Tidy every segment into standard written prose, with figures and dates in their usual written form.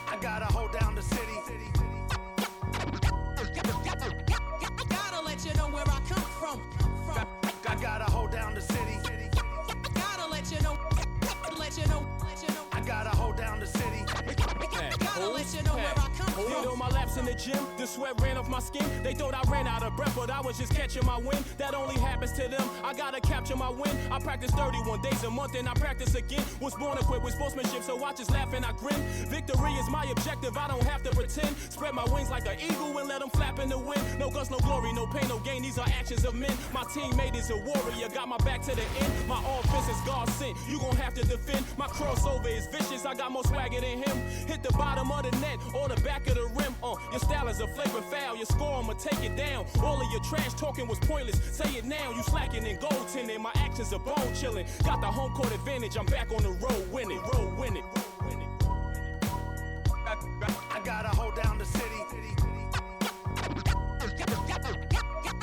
I gotta hold down the city. Gotta let you know where I come from. I gotta hold down the city. Gotta let you know. I gotta hold down the city. Gotta let you know where I come from. Did all my laps in the gym, the sweat ran off my skin. They thought I ran out of breath, but I was just catching my wind. That only happens to them. I gotta capture my win. I practice 31 days a month and I practice again. Was born equipped with sportsmanship, so I just laugh and I grin. Victory is my objective, I don't have to pretend. Spread my wings like an eagle and let them flap in the wind. No guts, no glory, no pain, no gain. These are actions of men. My teammate is a warrior, got my back to the end. My offense is God sent. You gon' have to defend. My crossover is vicious, I got more swagger than him. Hit the bottom of the net or the back of the rim. Your style is a flagrant foul, your score, I'ma take it down. All of your trash talking was pointless, say it now. You slacking in goaltending, my actions are bone chilling. Got the home court advantage, I'm back on the road winning. I gotta hold down the city.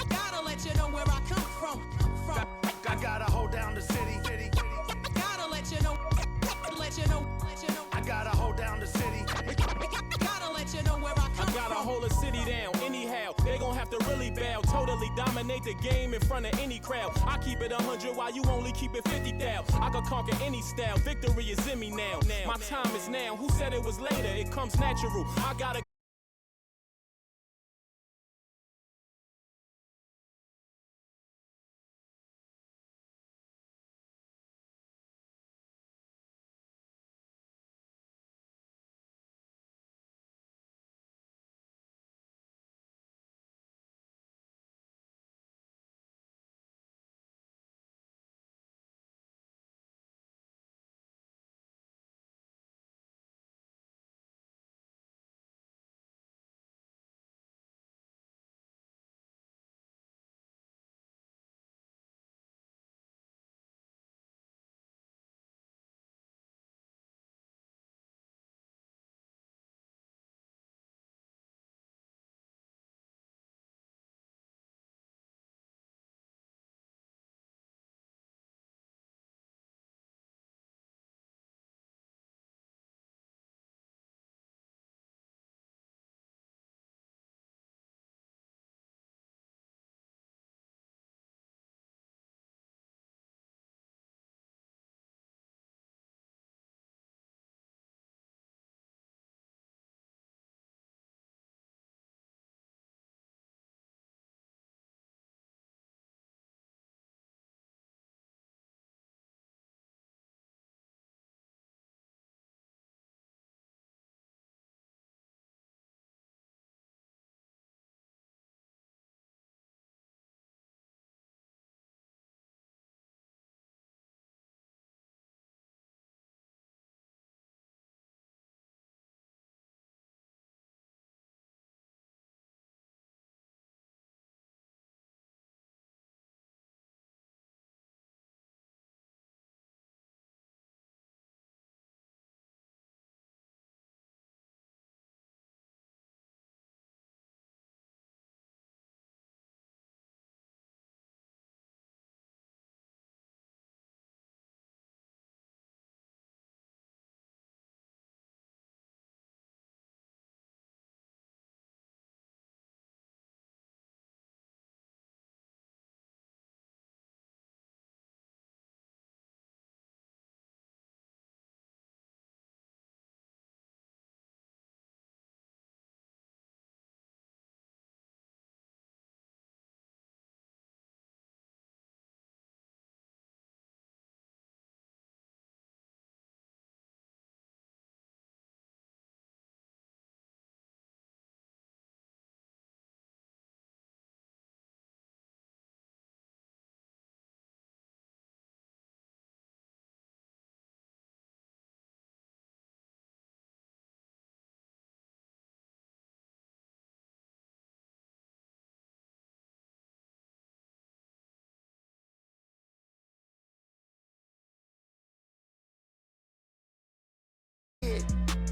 Gotta let you know where I come from. I gotta hold down the city. Gotta let you know. I gotta hold down the city. Gotta let you know where I come I gotta from. hold a city down, anyhow. They gon' have to really bow. Totally dominate the game in front of any crowd. I keep it 100 while you only keep it 50 thou. I could conquer any style, victory is in me now. My time is now, who said it was later? It comes natural, I gotta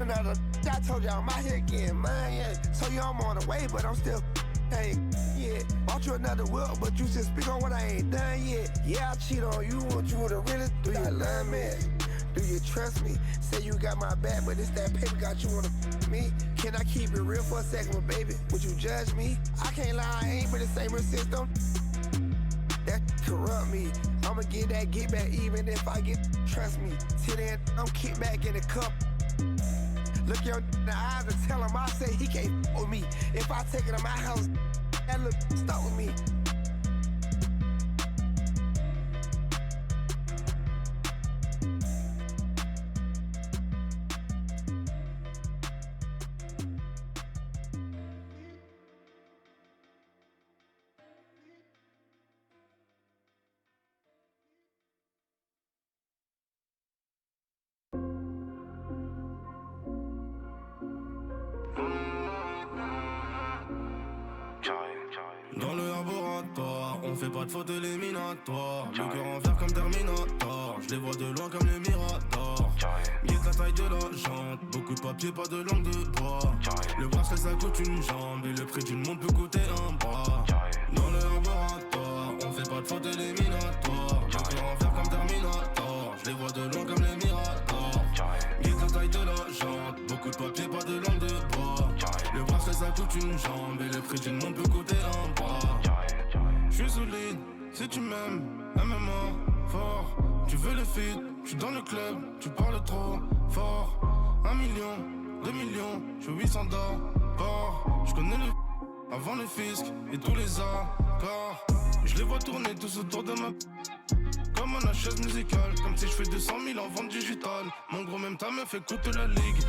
another. I told y'all I'm out here getting mine, yeah. So you I'm on the way, but I'm still hey, yeah. Bought you another whip, but you just speak on what I ain't done yet. Yeah, I cheat on you, want you to really do you love me? Do you trust me? Say you got my back, but it's that paper got you on me. Can I keep it real for a second, but baby, would you judge me? I can't lie, I ain't been the same since them. That corrupt me. I'ma get back even if I get, trust me. Till then, I'm kick back in the cup. Look your in the eyes and tell him I say he can't with me. If I take it to my house, that look stuck with me. Dans le laboratoire, on fait pas de faute éliminatoire. Le cœur en fer comme Terminator. Je les vois de loin comme les Miradors. Mieux que la taille de la jante. Beaucoup de papier, pas de langue de bois. Le bracelet ça coûte une jambe. Et le prix d'une montre peut coûter un bras. Dans le laboratoire, on fait pas de faute éliminatoire. Le cœur en fer comme Terminator. Je les vois de loin comme les Miradors. Mieux que la taille de la jante. Beaucoup de papier, pas de langue de bois. Le bracelet ça coûte une jambe. Et le prix d'une montre peut coûter un bras. J'suis solide, si tu m'aimes, MMA, fort. Tu veux le feed, j'suis dans le club, tu parles trop fort. 1 million, 2 millions, j'fais 800 d'abord. J'connais le avant le fisc et tous les accords. J'les vois tourner tous autour de ma comme un chaise musicale. Comme si j'fais 200 000 en vente digitale. Mon gros même ta meuf écoute la ligue.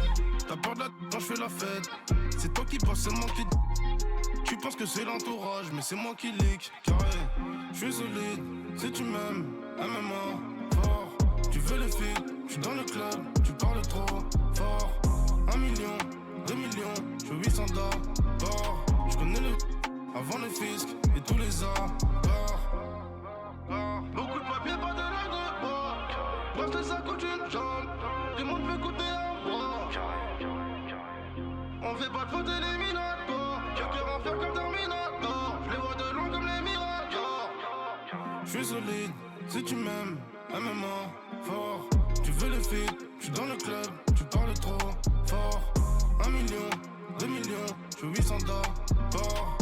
T'as peur de la quand j'fais la fête. C'est toi qui penses, c'est moi qui. Tu penses que c'est l'entourage, mais c'est moi qui leak. Carré, j'suis solide, si tu m'aimes, MMA, fort. Tu veux le feed, j'suis dans le club, tu parles trop fort. 1 million, 2 millions, j'fais 800 d'abord. J'connais le avant le fisc et tous les accords. Beaucoup de papier, pas de langue de bois. Parce que ça coûte une jambe. Tout le monde veut coûter un bras. On fait pas de faute éliminatoire. J'ai cœur en fer comme Terminator. Je les vois de loin comme les Miradors. Je suis solide, si tu m'aimes, MMA, fort. Tu veux le feed, je suis dans le club, tu parles trop fort. 1 million, 2 millions, je suis 800 d'abord.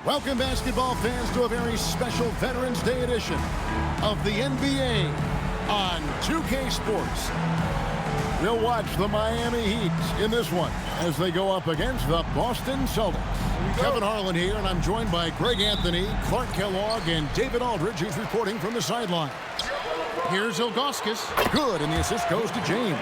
Welcome, basketball fans, to a very special Veterans Day edition of the NBA on 2K Sports. We'll watch the Miami Heat in this one as they go up against the Boston Celtics. Kevin Harlan here, and I'm joined by Greg Anthony, Clark Kellogg, and David Aldridge, who's reporting from the sideline. Here's Ilgauskas. Good, and the assist goes to James.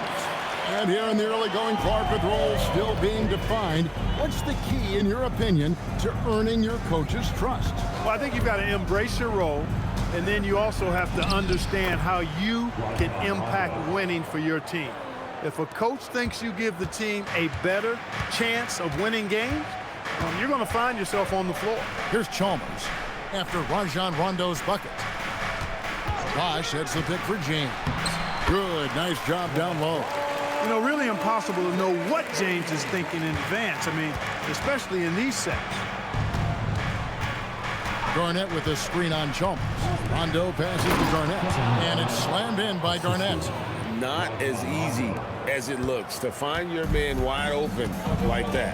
And here in the early going, Clark, with roles still being defined. What's the key, in your opinion, to earning your coach's trust? Well, I think you've got to embrace your role, and then you also have to understand how you can impact winning for your team. If a coach thinks you give the team a better chance of winning games, you're going to find yourself on the floor. Here's Chalmers after Rajon Rondo's bucket. Bosh heads the pick for James. Good, nice job down low. You know, really impossible to know what James is thinking in advance. I mean, especially in these sets. Garnett with a screen on Chalmers. Rondo passes to Garnett, and it's slammed in by Garnett. Not as easy as it looks to find your man wide open like that.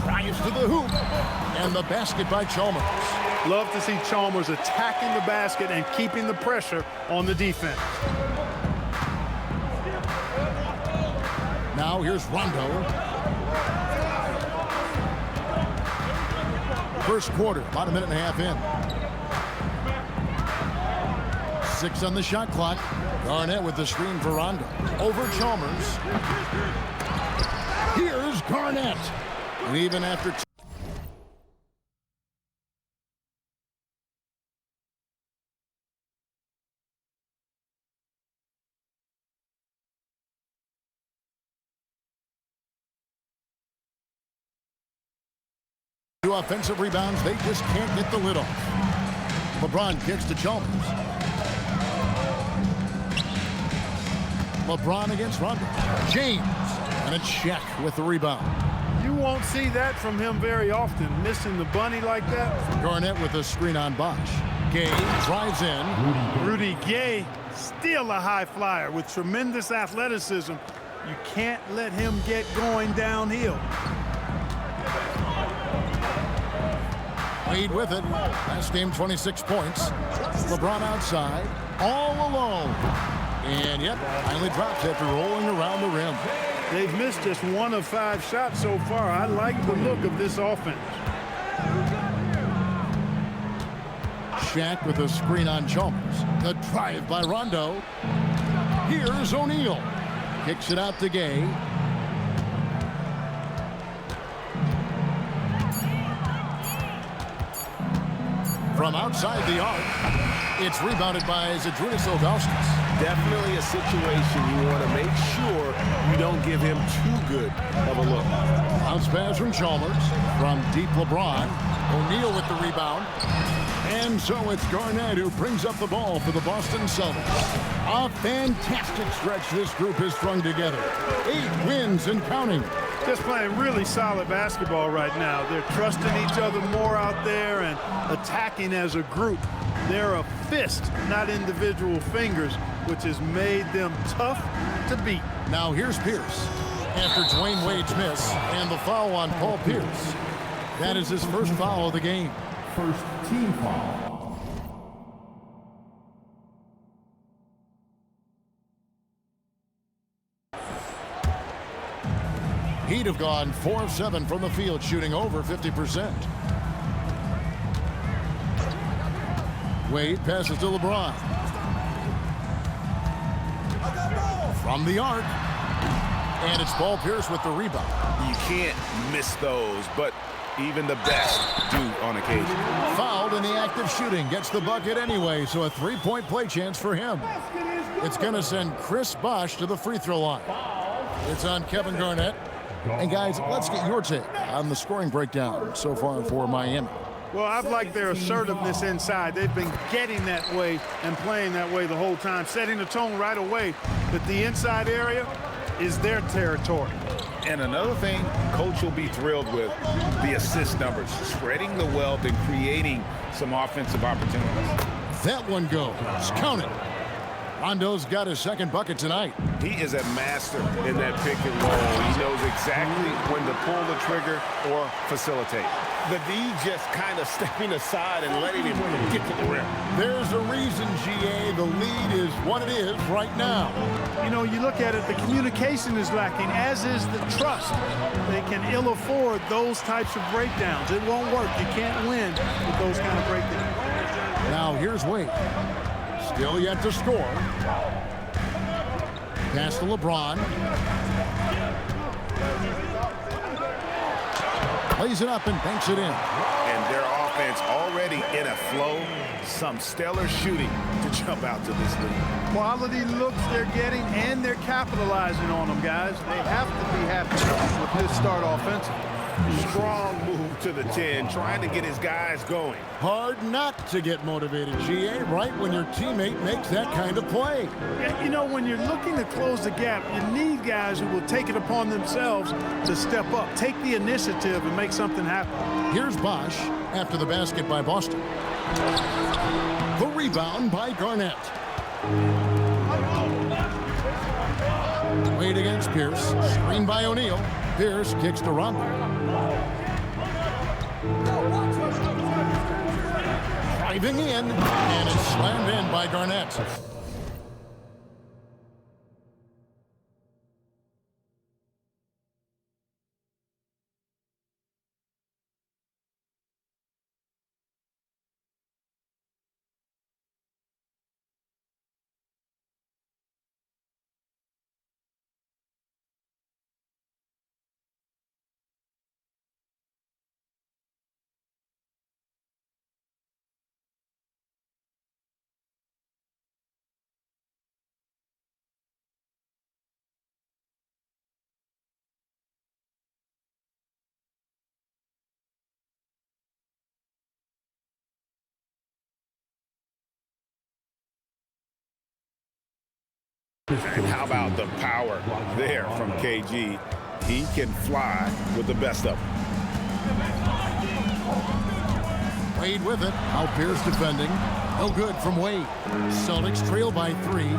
Drives to the hoop, and the basket by Chalmers. Love to see Chalmers attacking the basket and keeping the pressure on the defense. Now here's Rondo. First quarter, about a minute and a half in. 6 on the shot clock. Garnett with the screen for Rondo. Over Chalmers. Here's Garnett. And even after two offensive rebounds, they just can't get the lid off. LeBron kicks to Chalmers. LeBron against Rondo. James, and it's Shaq with the rebound. You won't see that from him very often, missing the bunny like that. Garnett with a screen on Bosh. Gay drives in. Rudy Gay, still a high flyer with tremendous athleticism. You can't let him get going downhill. Wade with it. Last game, 26 points. LeBron outside, all alone. And yep, finally drops after rolling around the rim. They've missed just 1 of 5 shots so far. I like the look of this offense. Shaq with a screen on Chalmers. The drive by Rondo. Here's O'Neal. Kicks it out to Gay. From outside the arc, it's rebounded by Zydrunas Ilgauskas. Definitely a situation you want to make sure you don't give him too good of a look. Bounce pass from Chalmers. From deep LeBron. O'Neal with the rebound. And so it's Garnett who brings up the ball for the Boston Celtics. A fantastic stretch this group has strung together. 8 wins and counting. Just playing really solid basketball right now. They're trusting each other more out there and attacking as a group. They're a fist, not individual fingers, which has made them tough to beat. Now here's Pierce. After Dwayne Wade's miss and the foul on Paul Pierce. That is his first foul of the game. First team foul. Heat have gone 4 of 7 from the field, shooting over 50%. Wade passes to LeBron. From the arc. And it's Paul Pierce with the rebound. You can't miss those, but even the best do on occasion. Fouled in the act of shooting. Gets the bucket anyway, so a 3-point play chance for him. It's going to send Chris Bosh to the free throw line. It's on Kevin Garnett. And guys, let's get your take on the scoring breakdown so far for Miami. Well, I've liked their assertiveness inside. They've been getting that way and playing that way the whole time, setting the tone right away that the inside area is their territory. And another thing coach will be thrilled with, the assist numbers, spreading the wealth and creating some offensive opportunities. That one goes. Count it. Rondo's got his second bucket tonight. He is a master in that pick and roll. He knows exactly when to pull the trigger or facilitate. The D just kind of stepping aside and letting him get to the rim. There's a reason, GA, the lead is what it is right now. You know, you look at it, the communication is lacking, as is the trust. They can ill afford those types of breakdowns. It won't work. You can't win with those kind of breakdowns. Now here's Wade. Still yet to score. Pass to LeBron. Plays it up and banks it in. And their offense already in a flow. Some stellar shooting to jump out to this lead. Quality looks they're getting, and they're capitalizing on them, guys. They have to be happy with this start offensively. Strong move to the 10, trying to get his guys going. Hard not to get motivated, GA, right when your teammate makes that kind of play. Yeah, you know, when you're looking to close the gap, you need guys who will take it upon themselves to step up, take the initiative, and make something happen. Here's Bosch after the basket by Boston. The rebound by Garnett. Wade against Pierce. Screen by O'Neal. Pierce kicks to Rondo. Driving in, and it's slammed in by Garnett. And how about the power there from KG? He can fly with the best of them. Wade with it. Now Pierce defending. No good from Wade. Celtics trail by 3.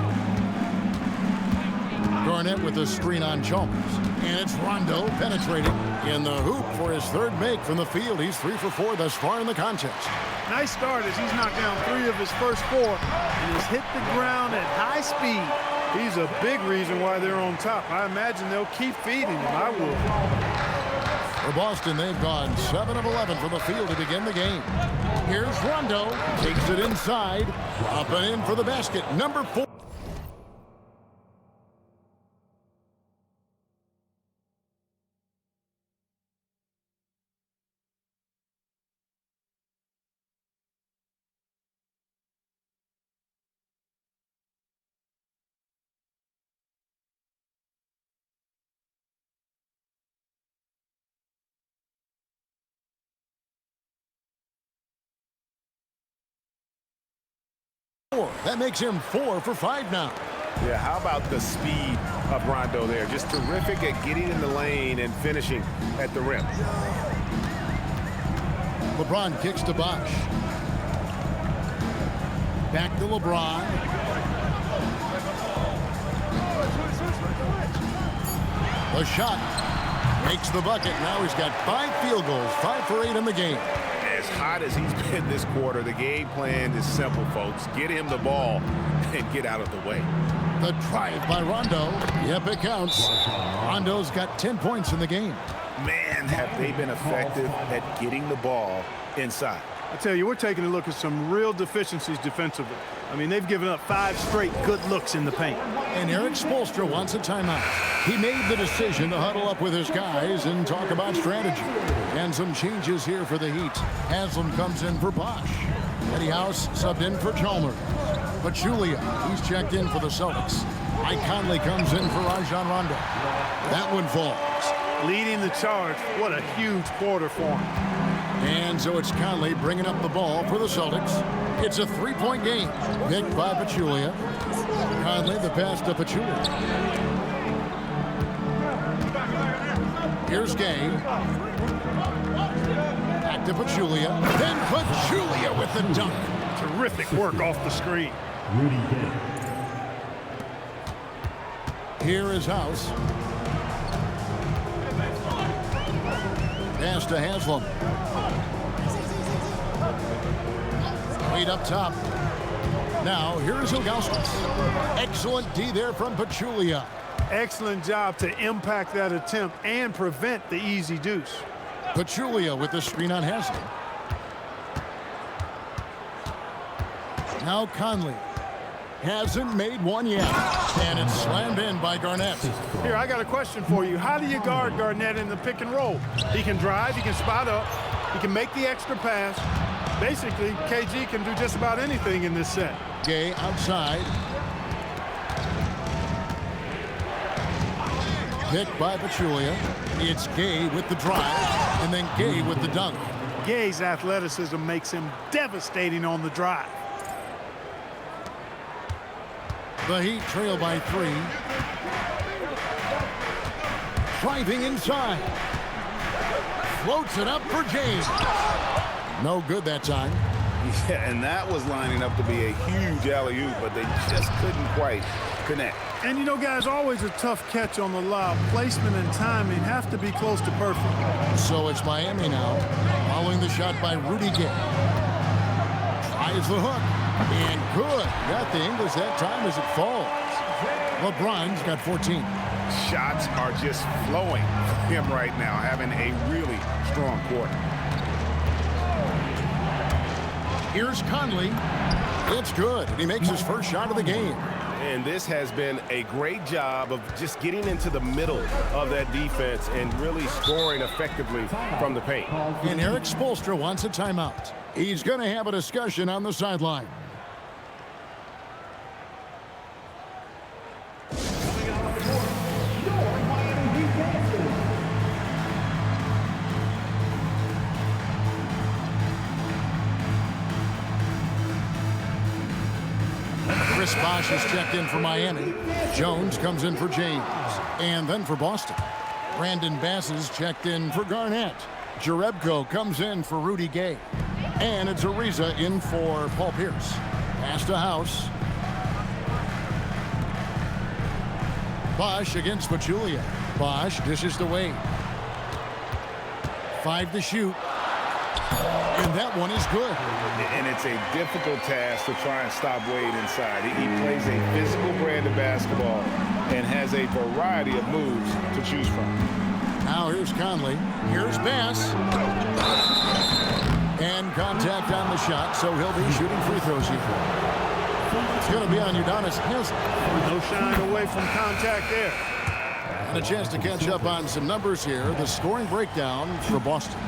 Garnett with a screen on Chalmers. And it's Rondo penetrating in the hoop for his third make from the field. He's 3 for 4 thus far in the contest. Nice start as he's knocked down 3 of his first 4 and has hit the ground at high speed. He's a big reason why they're on top. I imagine they'll keep feeding him. I will. For Boston, they've gone 7 of 11 from the field to begin the game. Here's Rondo. Takes it inside. Up and in for the basket. Number 4. That makes him 4 for 5 now. Yeah, how about the speed of Rondo there? Just terrific at getting in the lane and finishing at the rim. LeBron kicks to Bosch. Back to LeBron. The shot makes the bucket. Now he's got 5 field goals, 5 for 8 in the game. As hot as he's been this quarter, the game plan is simple, folks. Get him the ball and get out of the way. The drive by Rondo. Yep, it counts. Rondo's got 10 points in the game. Man, have they been effective at getting the ball inside. I tell you, we're taking a look at some real deficiencies defensively. I mean, they've given up 5 straight good looks in the paint. And Eric Spoelstra wants a timeout. He made the decision to huddle up with his guys and talk about strategy. And some changes here for the Heat. Haslam comes in for Bosch. Eddie House subbed in for Chalmers. Pachulia, he's checked in for the Celtics. Mike Conley comes in for Rajon Rondo. That one falls. Leading the charge. What a huge quarter for him. And so it's Conley bringing up the ball for the Celtics. It's a 3-point game. Picked by Pachulia. Conley, the pass to Pachulia. Here's Gay. Back to Pachulia. Then Pachulia with the dunk. Terrific work off the screen. Here is House. Pass to Haslam. Wade up top. Now, here's Ilgauskas. Excellent D there from Pachulia. Excellent job to impact that attempt and prevent the easy deuce. Pachulia with the screen on Haslam. Now Conley. Hasn't made one yet. And it's slammed in by Garnett. Here, I got a question for you. How do you guard Garnett in the pick and roll? He can drive, he can spot up, he can make the extra pass. Basically, KG can do just about anything in this set. Gay outside. Picked by Pachulia. It's Gay with the drive, and then Gay with the dunk. Gay's athleticism makes him devastating on the drive. The Heat trail by 3. Driving inside. Floats it up for James. No good that time. Yeah, and that was lining up to be a huge alley-oop, but they just couldn't quite connect. And you know, guys, always a tough catch on the lob. Placement and timing have to be close to perfect. So it's Miami now, following the shot by Rudy Gay. Tries the hook, and good. Got the English that time as it falls. LeBron's got 14. Shots are just flowing for him right now, having a really strong quarter. Here's Conley. It's good. He makes his first shot of the game. And this has been a great job of just getting into the middle of that defense and really scoring effectively from the paint. And Eric Spoelstra wants a timeout. He's going to have a discussion on the sideline. Chris Bosh is checked in for Miami. Jones comes in for James. And then for Boston. Brandon Bass is checked in for Garnett. Jerebko comes in for Rudy Gay. And it's Ariza in for Paul Pierce. Pass to House. Bosh against Pachulia. Bosh dishes to Wade. 5 to shoot. And that one is good. And it's a difficult task to try and stop Wade inside. He plays a physical brand of basketball and has a variety of moves to choose from. Now here's Conley. Here's Bass. And contact on the shot, so he'll be shooting free throws here. It's going to be on Udonis Haslem. No shying away from contact there. And a chance to catch up on some numbers here. The scoring breakdown for Boston.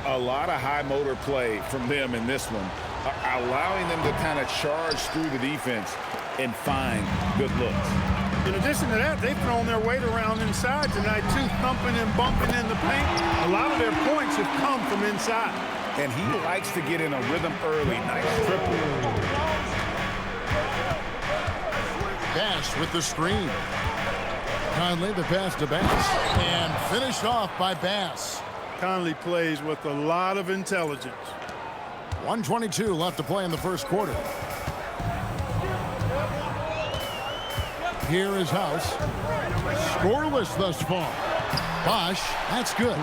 A lot of high motor play from them in this one, allowing them to kind of charge through the defense and find good looks. In addition to that, they've thrown their weight around inside tonight, too, thumping and bumping in the paint. A lot of their points have come from inside. And he likes to get in a rhythm early. Nice triple. Bass with the screen. Conley the pass to Bass. And finished off by Bass. Conley plays with a lot of intelligence. 1:22 left to play in the first quarter. Here is House. Scoreless thus far. Bosh, that's good.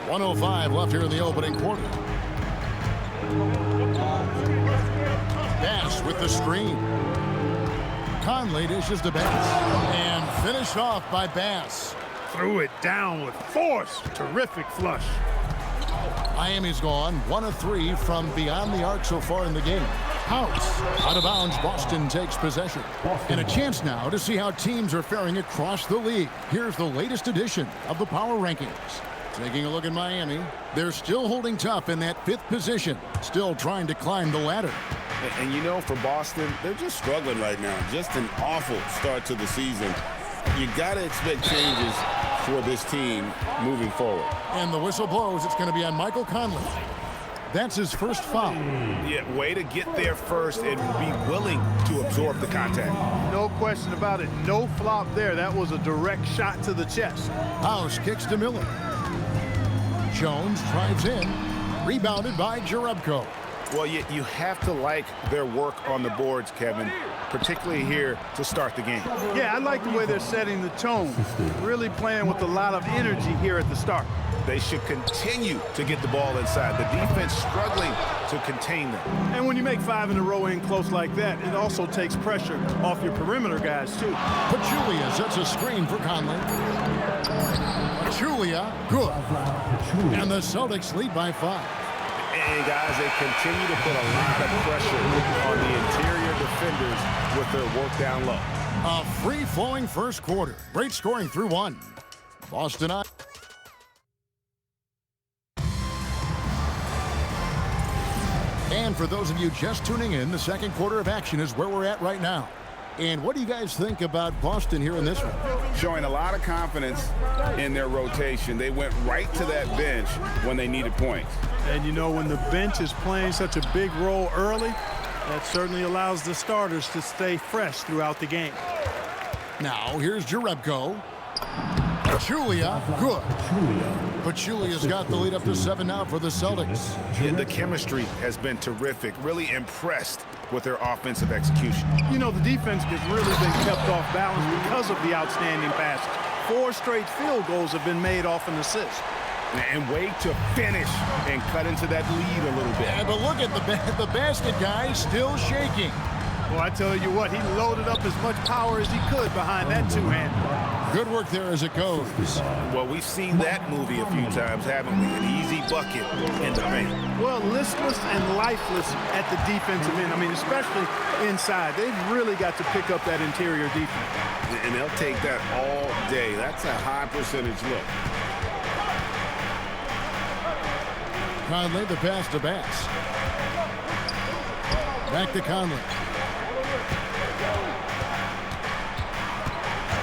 1:05 left here in the opening quarter. Bass with the screen. Conley dishes to Bass. And finished off by Bass. Threw it down with force. Terrific flush. Miami's gone 1 of 3 from beyond the arc so far in the game. House out of bounds. Boston takes possession. And a chance now to see how teams are faring across the league. Here's the latest edition of the Power Rankings. Taking a look at Miami, they're still holding tough in that 5th position, still trying to climb the ladder. And you know, for Boston, they're just struggling right now. Just an awful start to the season. You got to expect changes for this team moving forward. And the whistle blows. It's going to be on Michael Conley. That's his first foul. Yeah, way to get there first and be willing to absorb the contact. No question about it. No flop there. That was a direct shot to the chest. House kicks to Miller. Jones drives in. Rebounded by Jerebko. Well, you have to like their work on the boards, Kevin, particularly here to start the game. Yeah, I like the way they're setting the tone, really playing with a lot of energy here at the start. They should continue to get the ball inside. The defense struggling to contain them. And when you make 5 in a row in close like that, it also takes pressure off your perimeter guys, too. Pachulia sets a screen for Conley. Pachulia, good. And the Celtics lead by 5. And guys, they continue to put a lot of pressure on the interior defenders with their work down low. A free-flowing first quarter. Great scoring through 1. Boston on. And for those of you just tuning in, the second quarter of action is where we're at right now. And what do you guys think about Boston here in this one? Showing a lot of confidence in their rotation. They went right to that bench when they needed points. And you know, when the bench is playing such a big role early, that certainly allows the starters to stay fresh throughout the game. Now, here's Jerebko. Pachulia, good. Pachulia's got the lead up to 7 now for the Celtics. Yeah, the chemistry has been terrific. Really impressed with their offensive execution. You know, the defense has really been kept off balance because of the outstanding passes. 4 straight field goals have been made off an assist. And way to finish and cut into that lead a little bit. Yeah, but look at the basket guy still shaking. Well, I tell you what, he loaded up as much power as he could behind that two-hander. Good work there as it goes. Well, we've seen that movie a few times, haven't we? An easy bucket in the paint. Well, listless and lifeless at the defensive end. I mean, especially inside. They've really got to pick up that interior defense. And they'll take that all day. That's a high percentage look. Conley, the pass to Bass. Back to Conley.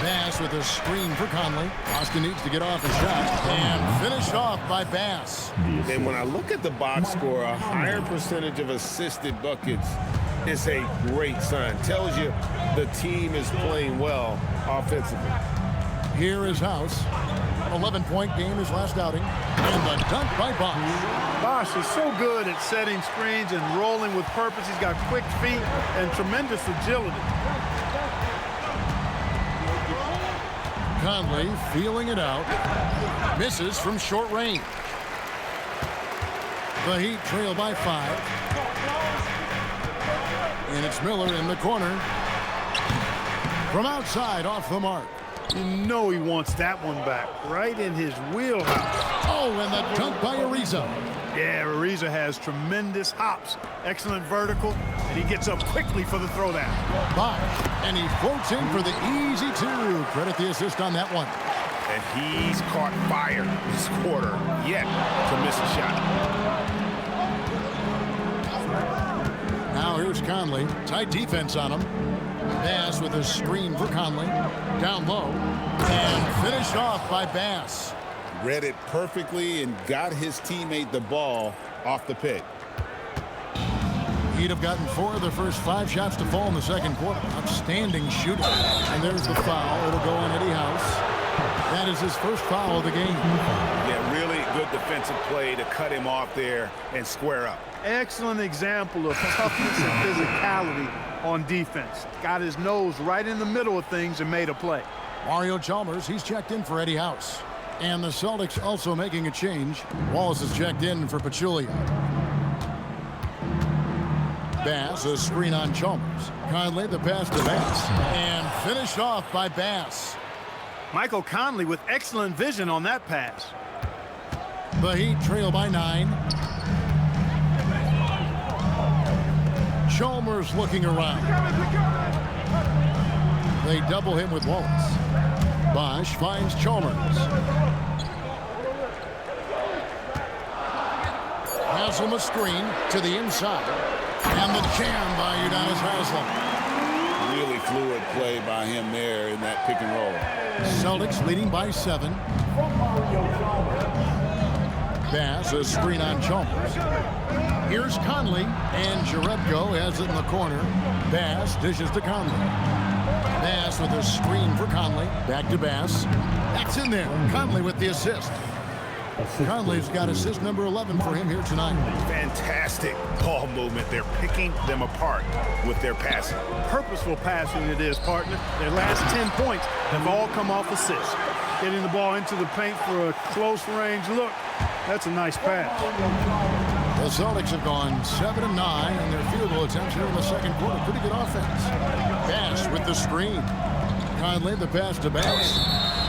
Bass with a screen for Conley. Boston needs to get off his shot. And finished off by Bass. And when I look at the box score, a higher percentage of assisted buckets is a great sign. Tells you the team is playing well offensively. Here is House. 11-point game his last outing. And the dunk by Bosch. Bosch is so good at setting screens and rolling with purpose. He's got quick feet and tremendous agility. Conley feeling it out. Misses from short range. The Heat trail by 5. And it's Miller in the corner. From outside, off the mark. You know he wants that one back, right in his wheelhouse. Oh, and the dunk by Ariza. Yeah, Ariza has tremendous hops. Excellent vertical, and he gets up quickly for the throwdown. Bosch, and he floats in for the easy 2. Credit the assist on that one. And he's caught fire this quarter, yet to miss a shot. Now here's Conley. Tight defense on him. Bass with a screen for Conley. Down low. And finished off by Bass. Read it perfectly and got his teammate the ball off the pick. He'd have gotten 4 of the first 5 shots to fall in the second quarter. Outstanding shooting. And there's the foul. It'll go on Eddie House. That is his first foul of the game. Yeah, really good defensive play to cut him off there and square up. Excellent example of toughness and physicality on defense. Got his nose right in the middle of things and made a play. Mario Chalmers, he's checked in for Eddie House. And the Celtics also making a change. Wallace is checked in for Pachulia. Bass, a screen on Chalmers. Conley, the pass to Bass. And finished off by Bass. Michael Conley with excellent vision on that pass. The Heat trail by 9. Chalmers looking around. They double him with Wallace. Bosch finds Chalmers. Haslam a screen to the inside. And the jam by Udonis Haslam. Really fluid play by him there in that pick and roll. Celtics leading by 7. Bass, a screen on Chalmers. Here's Conley, and Jerebko has it in the corner. Bass dishes to Conley. Bass with a screen for Conley. Back to Bass. That's in there. Conley with the assist. Conley's got assist number 11 for him here tonight. Fantastic ball movement. They're picking them apart with their passing. Purposeful passing it is, partner. Their last 10 points have all come off assists. Getting the ball into the paint for a close range look. That's a nice pass. The Celtics have gone 7-9 in their field goal attempts here in the second quarter. Pretty good offense. Bass with the screen. Conley the pass to Bass.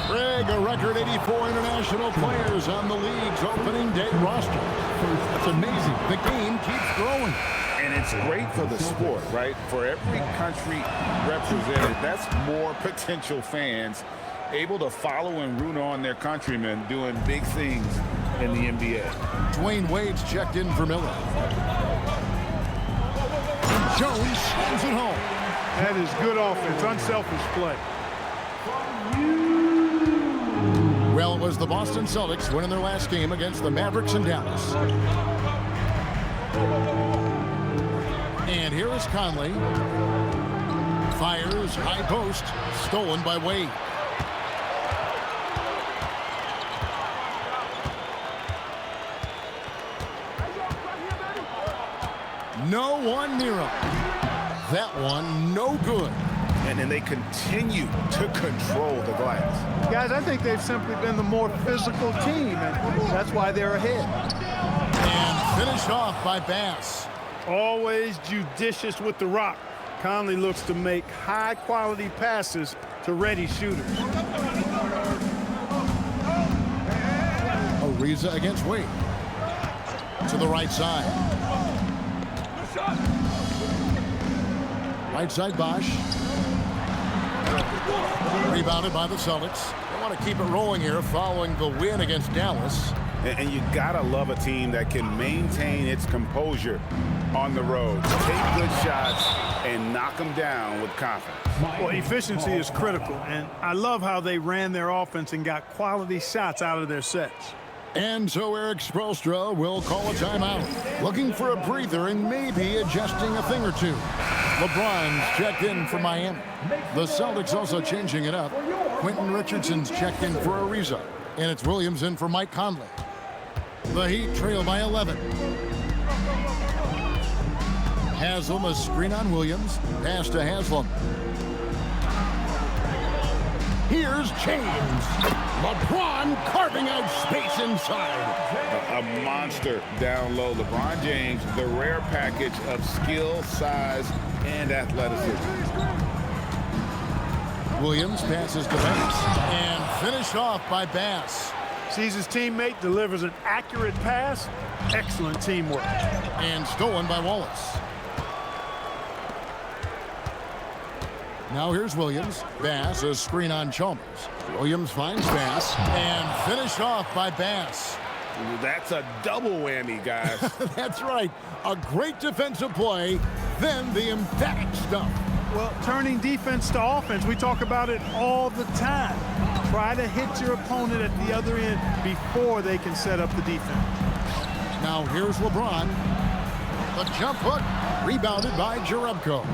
Greg, a record 84 international players on the league's opening day roster. That's amazing. The game keeps growing. And it's great for the sport, right? For every country represented, that's more potential fans able to follow and root on their countrymen doing big things in the NBA. Dwayne Wade's checked in for Miller. And Jones sends it home. That is good offense, unselfish play. Well, it was the Boston Celtics winning their last game against the Mavericks in Dallas. And here is Conley. Fires, high post, stolen by Wade. No one near him. That one, no good. And then they continue to control the glass. Guys, I think they've simply been the more physical team, and that's why they're ahead. And finished off by Bass. Always judicious with the rock. Conley looks to make high-quality passes to ready shooters. Ariza against Wade. To the right side. Right side Bosch. Rebounded by the Celtics. They want to keep it rolling here following the win against Dallas. And you gotta love a team that can maintain its composure on the road. Take good shots and knock them down with confidence. Well, efficiency is critical, and I love how they ran their offense and got quality shots out of their sets. And so Eric Spoelstra will call a timeout. Looking for a breather and maybe adjusting a thing or two. LeBron's checked in for Miami. The Celtics also changing it up. Quentin Richardson's checked in for Ariza. And it's Williams in for Mike Conley. The Heat trail by 11. Haslam a screen on Williams. Pass to Haslam. Here's James. LeBron carving out space inside. A monster down low. LeBron James, the rare package of skill, size, and athleticism. Williams passes to Bass. And finished off by Bass. Sees his teammate, delivers an accurate pass. Excellent teamwork. And stolen by Wallace. Now here's Williams. Bass, a screen on Chalmers. Williams finds Bass. And finished off by Bass. That's a double whammy, guys. That's right. A great defensive play, then the emphatic stuff. Well, turning defense to offense, we talk about it all the time. Try to hit your opponent at the other end before they can set up the defense. Now here's LeBron. The jump hook, rebounded by Jerebko.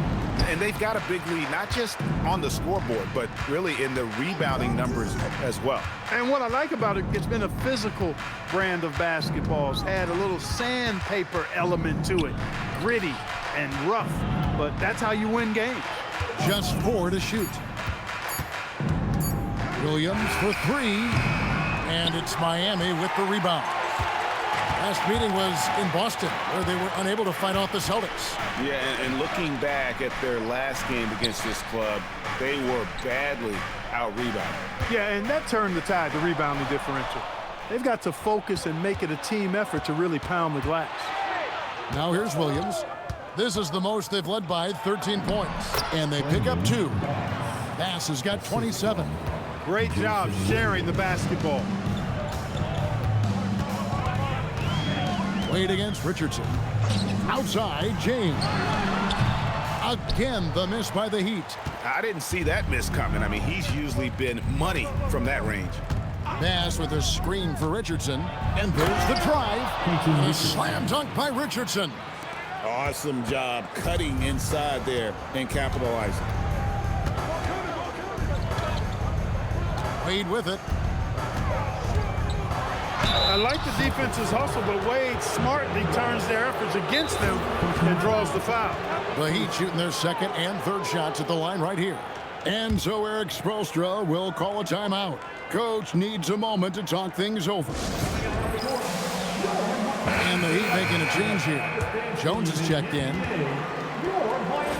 And they've got a big lead, not just on the scoreboard, but really in the rebounding numbers as well. And what I like about it, it's been a physical brand of basketball. It's had a little sandpaper element to it. Gritty and rough, but that's how you win games. Just 4 to shoot. Williams for 3, and it's Miami with the rebound. Last meeting was in Boston, where they were unable to fight off the Celtics. Yeah, and looking back at their last game against this club, they were badly out-rebounded. Yeah, and that turned the tide, the rebounding differential. They've got to focus and make it a team effort to really pound the glass. Now here's Williams. This is the most they've led by, 13 points. And they pick up 2. Bass has got 27. Great job sharing the basketball. Wade against Richardson. Outside, James. Again, the miss by the Heat. I didn't see that miss coming. I mean, he's usually been money from that range. Bass with a screen for Richardson. And there's the drive. And a slam dunk by Richardson. Awesome job cutting inside there and capitalizing. Wade with it. I like the defense's hustle, but Wade smartly turns their efforts against them and draws the foul. The Heat shooting their second and third shots at the line right here. And so Eric Spoelstra will call a timeout. Coach needs a moment to talk things over. And the Heat making a change here. Jones is checked in.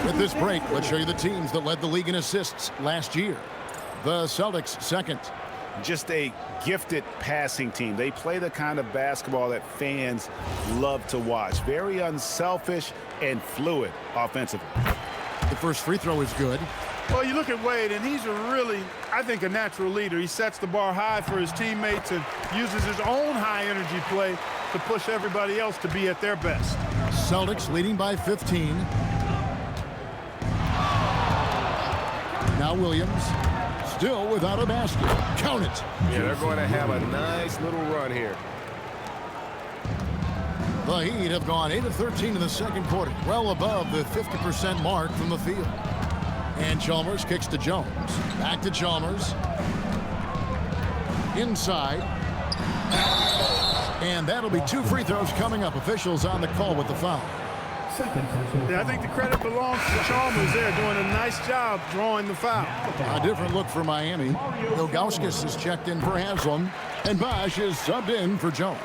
At this break, let's show you the teams that led the league in assists last year. The Celtics second. Just a gifted passing team. They play the kind of basketball that fans love to watch. Very unselfish and fluid offensively. The first free throw is good. Well, you look at Wade, and he's a really, I think, a natural leader. He sets the bar high for his teammates and uses his own high-energy play to push everybody else to be at their best. Celtics leading by 15. Now Williams, still without a basket. Count it. Yeah, they're going to have a nice little run here. The Heat have gone 8 of 13 in the second quarter, well above the 50% mark from the field. And Chalmers kicks to Jones. Back to Chalmers. Inside. And that'll be 2 free throws coming up. Officials on the call with the foul. Yeah, I think the credit belongs to Chalmers there, doing a nice job drawing the foul. A different look for Miami. Ilgauskas is checked in for Haslam, and Bosh is subbed in for Jones.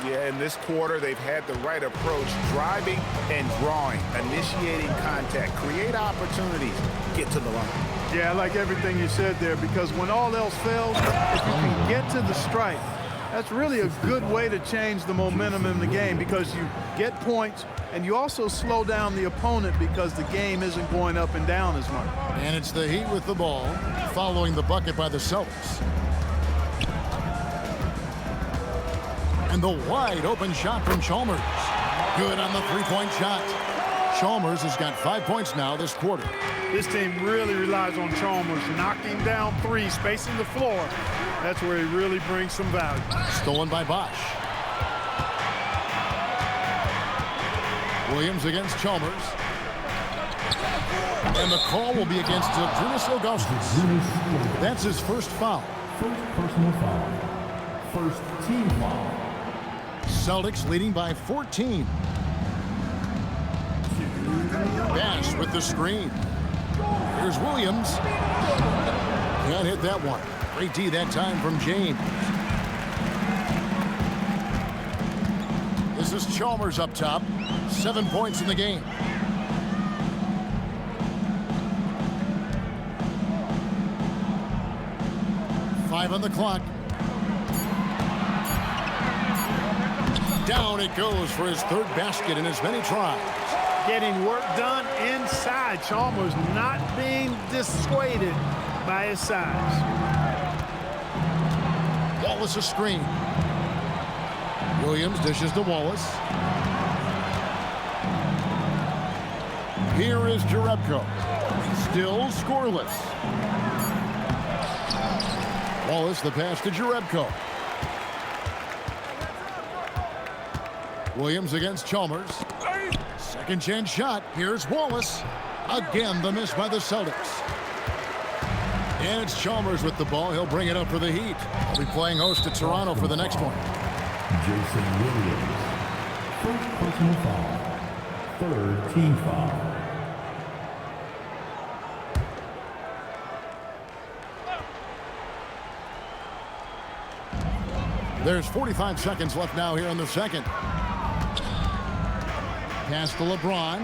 Yeah, in this quarter, they've had the right approach, driving and drawing, initiating contact, create opportunities, get to the line. Yeah, I like everything you said there, because when all else fails, if you can get to the stripe, that's really a good way to change the momentum in the game, because you get points and you also slow down the opponent because the game isn't going up and down as much. And it's the Heat with the ball, following the bucket by the Celtics. And the wide open shot from Chalmers. Good on the three-point shot. Chalmers has got 5 points now this quarter. This team really relies on Chalmers knocking down threes, spacing the floor. That's where he really brings some value. Stolen by Bosh. Williams against Chalmers. And the call will be against Zydrunas Ilgauskas. That's his first foul. First personal foul. First team foul. Celtics leading by 14. Bash with the screen. Here's Williams. Can't hit that one. Great D that time from James. This is Chalmers up top. 7 points in the game. Five on the clock. Down it goes for his third basket in as many tries. Getting work done inside. Chalmers not being dissuaded by his size. Wallace a screen. Williams dishes to Wallace. Here is Jerebko. Still scoreless. Wallace the pass to Jerebko. Williams against Chalmers. Second chance shot. Here's Wallace. Again, the miss by the Celtics. And it's Chalmers with the ball. He'll bring it up for the Heat. He'll be playing host to Toronto for the next one. Jason Williams. First personal foul. Third team foul. There's 45 seconds left now here in the second. Pass to LeBron.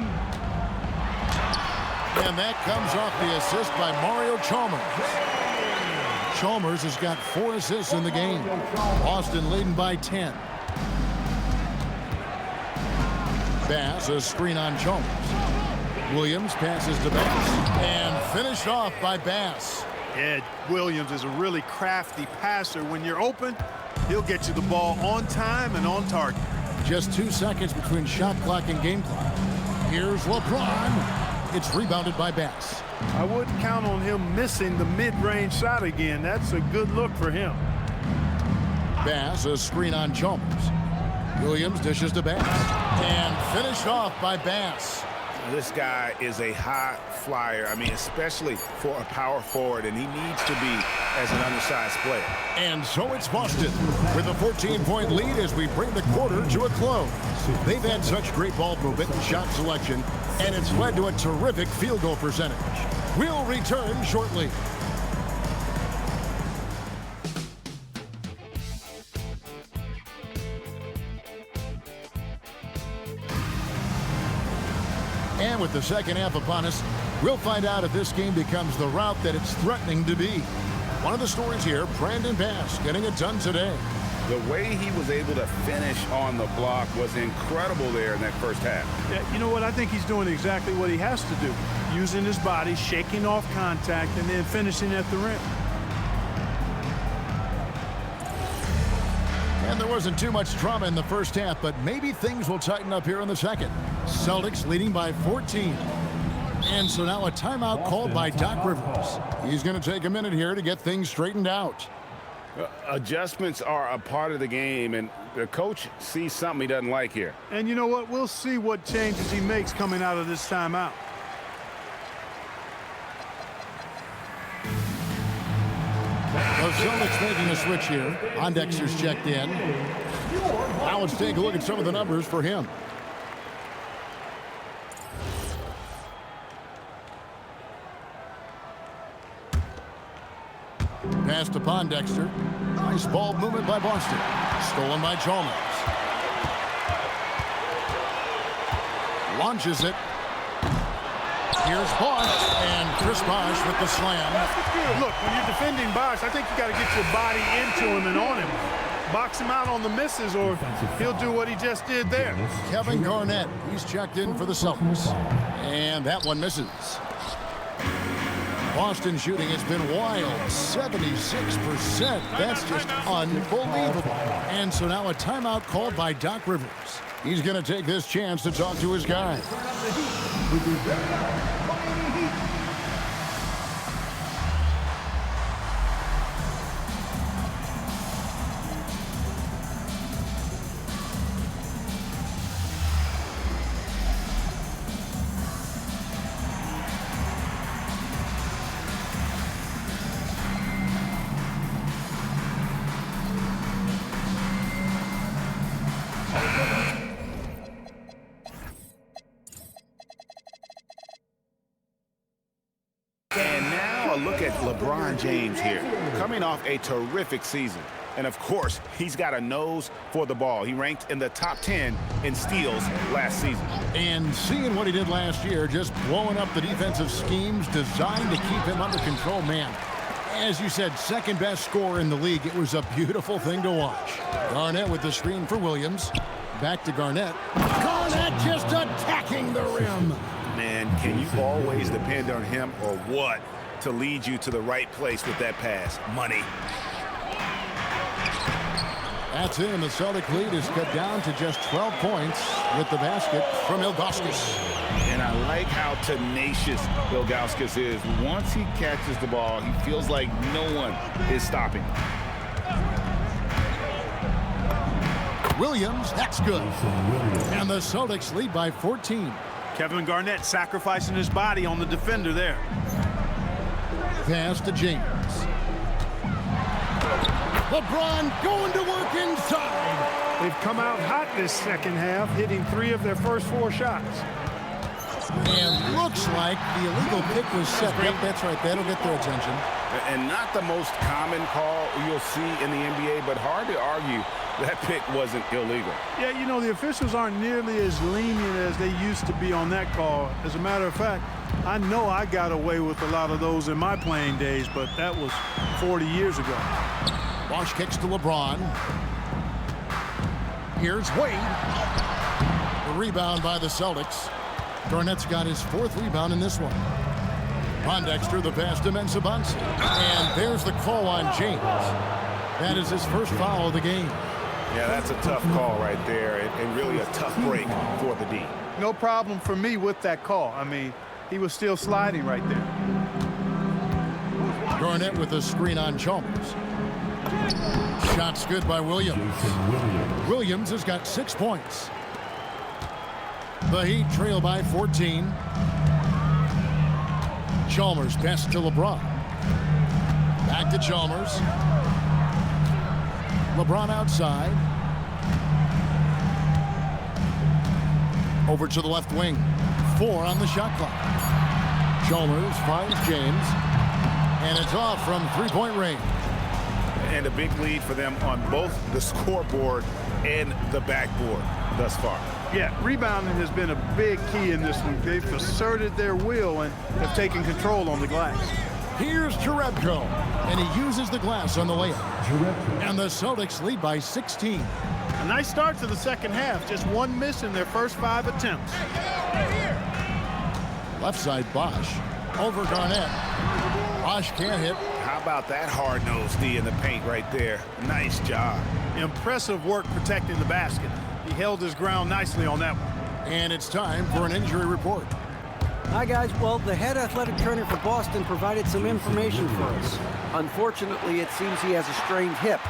And that comes off the assist by Mario Chalmers. Chalmers has got 4 assists in the game. Boston leading by 10. Bass, a screen on Chalmers. Williams passes to Bass. And finished off by Bass. Yeah, Williams is a really crafty passer. When you're open, he'll get you the ball on time and on target. Just 2 seconds between shot clock and game clock. Here's LeBron. It's rebounded by Bass. I wouldn't count on him missing the mid-range shot again. That's a good look for him. Bass, a screen on Chalmers. Williams dishes to Bass. And finished off by Bass. This guy is a high flyer. I mean, especially for a power forward, and he needs to be as an undersized player. And so it's Boston with a 14-point lead as we bring the quarter to a close. They've had such great ball movement and shot selection, and it's led to a terrific field goal percentage. We'll return shortly. And with the second half upon us, we'll find out if this game becomes the route that it's threatening to be. One of the stories here, Brandon Bass getting it done today. The way he was able to finish on the block was incredible there in that first half. Yeah, you know what? I think he's doing exactly what he has to do. Using his body, shaking off contact, and then finishing at the rim. And there wasn't too much drama in the first half, but maybe things will tighten up here in the second. Celtics leading by 14. And so now a timeout called by Doc Rivers. He's going to take a minute here to get things straightened out. Adjustments are a part of the game, and the coach sees something he doesn't like here. And you know what? We'll see what changes he makes coming out of this timeout. The Celtics making a switch here. Pondexter's checked in. Now let's take a look at some of the numbers for him. Pass to Pondexter. Nice ball movement by Boston. Stolen by Chalmers. Launches it. Here's Bosh, and Chris Bosh with the slam. Look, when you're defending Bosh, I think you got to get your body into him and on him. Box him out on the misses, or he'll do what he just did there. Kevin Garnett, he's checked in for the Celtics. And that one misses. Boston shooting has been wild, 76%. That's just unbelievable. And so now a timeout called by Doc Rivers. He's going to take this chance to talk to his guy. LeBron James here, coming off a terrific season. And of course, he's got a nose for the ball. He ranked in the top 10 in steals last season. And seeing what he did last year, just blowing up the defensive schemes designed to keep him under control, man. As you said, second best scorer in the league. It was a beautiful thing to watch. Garnett with the screen for Williams. Back to Garnett. Garnett just attacking the rim. Man, can you always depend on him or what to lead you to the right place with that pass? Money. That's it, and the Celtic lead is cut down to just 12 points with the basket from Ilgauskas. And I like how tenacious Ilgauskas is. Once he catches the ball, he feels like no one is stopping. Williams, that's good. And the Celtics lead by 14. Kevin Garnett sacrificing his body on the defender there. Pass to James. LeBron going to work inside. They've come out hot this second half, hitting 3 of their first 4 shots. And looks like the illegal pick was set. Yep, that's right. That'll get their attention. And not the most common call you'll see in the NBA, but hard to argue that pick wasn't illegal. Yeah, you know, the officials aren't nearly as lenient as they used to be on that call. As a matter of fact, I know I got away with a lot of those in my playing days, but that was 40 years ago. Bosh kicks to LeBron. Here's Wade. The rebound by the Celtics. Garnett's got his 4th rebound in this one. Pondexter, the pass to Mensah-Bonsu. And there's the call on James. That is his first foul of the game. Yeah, that's a tough call right there, and really a tough break for the D. No problem for me with that call. I mean, he was still sliding right there. Garnett with a screen on Chalmers. Shot's good by Williams. Williams has got 6 points. The Heat trail by 14. Chalmers pass to LeBron. Back to Chalmers. LeBron outside. Over to the left wing. 4 on the shot clock. Chalmers finds James. And it's off from three-point range. And a big lead for them on both the scoreboard and the backboard thus far. Yeah, rebounding has been a big key in this one. They've asserted their will and have taken control on the glass. Here's Jerebko, and he uses the glass on the layup. And the Celtics lead by 16. A nice start to the second half. Just one miss in their first 5 attempts. Left side, Bosch. Over Garnett. Bosch can't hit. How about that hard-nosed D in the paint right there? Nice job. Impressive work protecting the basket. He held his ground nicely on that one. And it's time for an injury report. Hi, guys. Well, the head athletic trainer for Boston provided some information for us. Unfortunately, it seems he has a strained hip.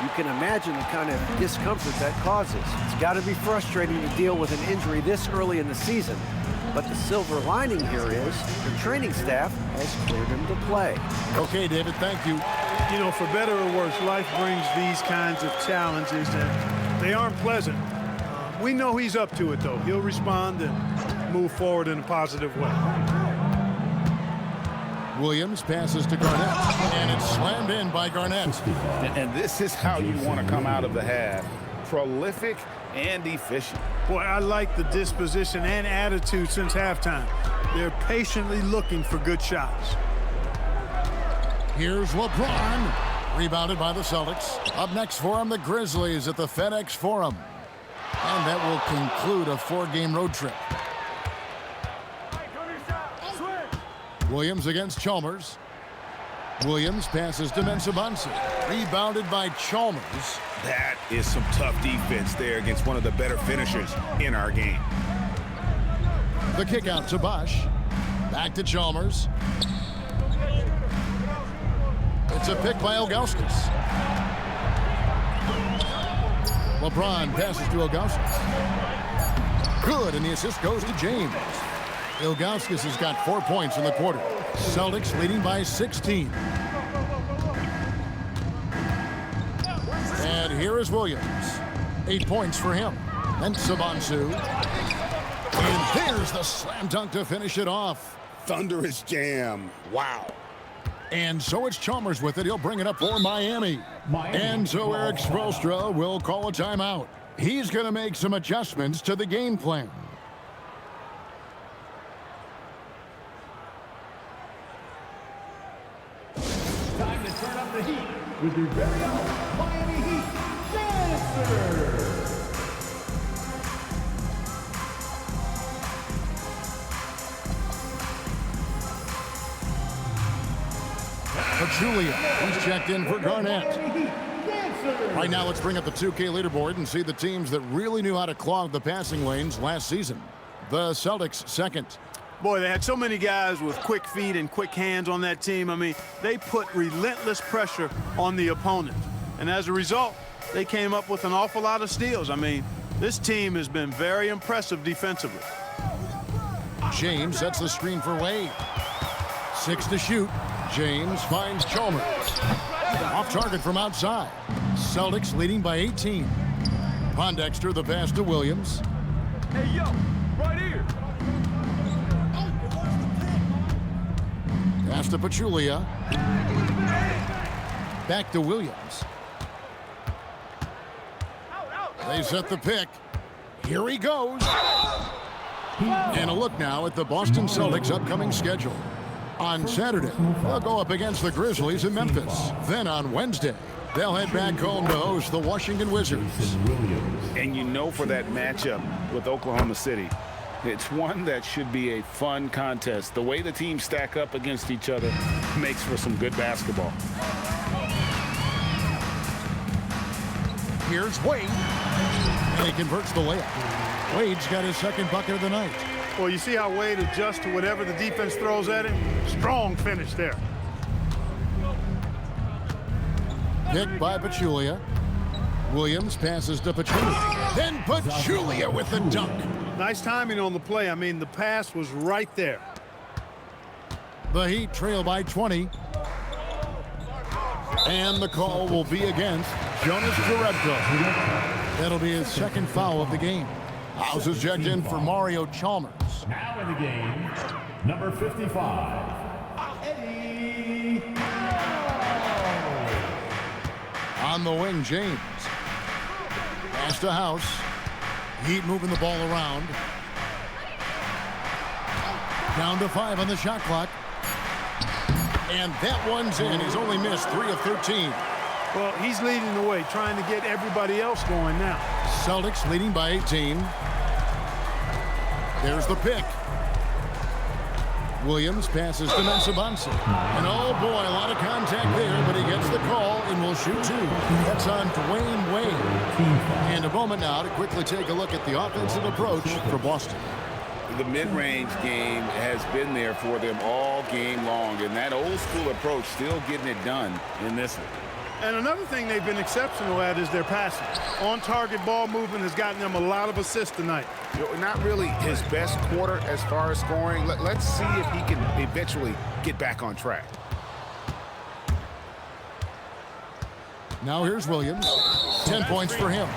You can imagine the kind of discomfort that causes. It's got to be frustrating to deal with an injury this early in the season. But the silver lining here is the training staff has cleared him to play. Okay, David, thank you. You know, for better or worse, life brings these kinds of challenges, and they aren't pleasant. We know he's up to it, though. He'll respond and move forward in a positive way. Williams passes to Garnett, and it's slammed in by Garnett. And this is how you want to come out of the half. Prolific and efficient. Boy, I like the disposition and attitude since halftime. They're patiently looking for good shots. Here's LeBron. Rebounded by the Celtics. Up next for him, the Grizzlies at the FedEx Forum. And that will conclude a 4-game road trip. Williams against Chalmers. Williams passes to Mensah-Bonsu. Rebounded by Chalmers. That is some tough defense there against one of the better finishers in our game. The kick out to Bosch. Back to Chalmers. It's a pick by Ilgauskas. LeBron passes to Ilgauskas. Good, and the assist goes to James. Ilgauskas has got 4 points in the quarter. Celtics leading by 16. And here is Williams. 8 points for him. Mensah-Bonsu. And there's the slam dunk to finish it off. Thunderous jam. Wow. And so it's Chalmers with it. He'll bring it up for Miami. And so Eric Spoelstra will call a timeout. He's going to make some adjustments to the game plan. Time to turn up the heat with your very own Miami Heat Dancer. Pachulia, he's checked in for Garnett. Right now, let's bring up the 2K leaderboard and see the teams that really knew how to clog the passing lanes last season. The Celtics second. Boy, they had so many guys with quick feet and quick hands on that team. I mean, they put relentless pressure on the opponent. And as a result, they came up with an awful lot of steals. I mean, this team has been very impressive defensively. James sets the screen for Wade. 6 to shoot. James finds Chalmers. Off target from outside. Celtics leading by 18. Pondexter the pass to Williams. Hey, yo, right here. Pass to Pachulia. Back to Williams. They set the pick. Here he goes. And a look now at the Boston Celtics' upcoming schedule. On Saturday, they'll go up against the Grizzlies in Memphis. Then on Wednesday, they'll head back home to host the Washington Wizards. And you know, for that matchup with Oklahoma City, it's one that should be a fun contest. The way the teams stack up against each other makes for some good basketball. Here's Wade. And he converts the layup. Wade's got his second bucket of the night. Well, you see how Wade adjusts to whatever the defense throws at him? Strong finish there. Picked by Pachulia. Williams passes to Pachulia. Then Pachulia with the dunk. Nice timing on the play. I mean, the pass was right there. The Heat trail by 20. And the call will be against Jonas Jerebko. That'll be his second foul of the game. House is checked in for Mario Chalmers. Now in the game, number 55, Eddie. On the wing, James. Pass to House. Heat moving the ball around. Down to 5 on the shot clock. And that one's in. He's only missed 3 of 13. Well, he's leading the way, trying to get everybody else going now. Celtics leading by 18. There's the pick. Williams passes to Mensah-Bonsu. And oh boy, a lot of contact there, but he gets the call and will shoot 2. That's on Dwayne Wade. And a moment now to quickly take a look at the offensive approach for Boston. The mid-range game has been there for them all game long, and that old-school approach still getting it done in this one. And another thing they've been exceptional at is their passing. On-target ball movement has gotten them a lot of assists tonight. You know, not really his best quarter as far as scoring. Let's see if he can eventually get back on track. Now here's Williams. 10 points for him.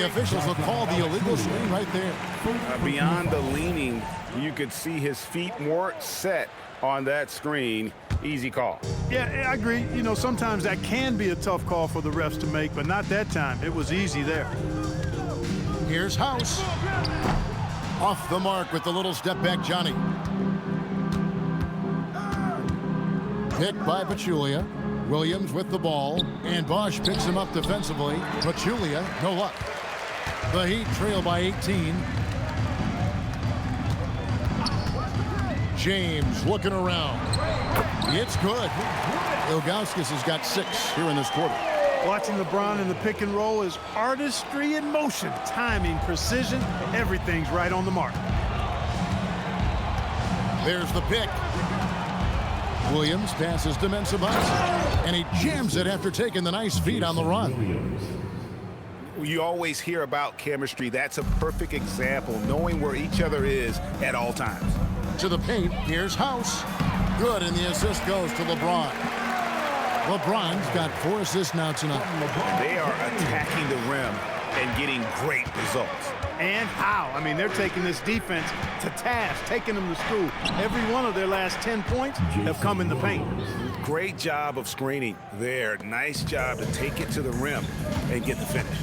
the officials have called the illegal screen right there. Beyond the leaning, you could see his feet weren't set on that screen. Easy call. Yeah, I agree. You know, sometimes that can be a tough call for the refs to make, but not that time. It was easy there. Here's House. Off the mark with the little step back, Johnny. Picked by Pachulia. Williams with the ball, and Bosch picks him up defensively. Pachulia, no luck. The Heat trail by 18. James looking around. It's good. Ilgauskas has got 6 here in this quarter. Watching LeBron in the pick and roll is artistry in motion. Timing, precision, everything's right on the mark. There's the pick. Williams passes to Mensah-Bonsu, and he jams it after taking the nice feed on the run. You always hear about chemistry. That's a perfect example, knowing where each other is at all times. To the paint, here's House. Good, and the assist goes to LeBron. LeBron's got 4 assists now tonight. They are attacking the rim and getting great results. And how? I mean, they're taking this defense to task, taking them to school. Every one of their last 10 points have come in the paint. Great job of screening there. Nice job to take it to the rim and get the finish.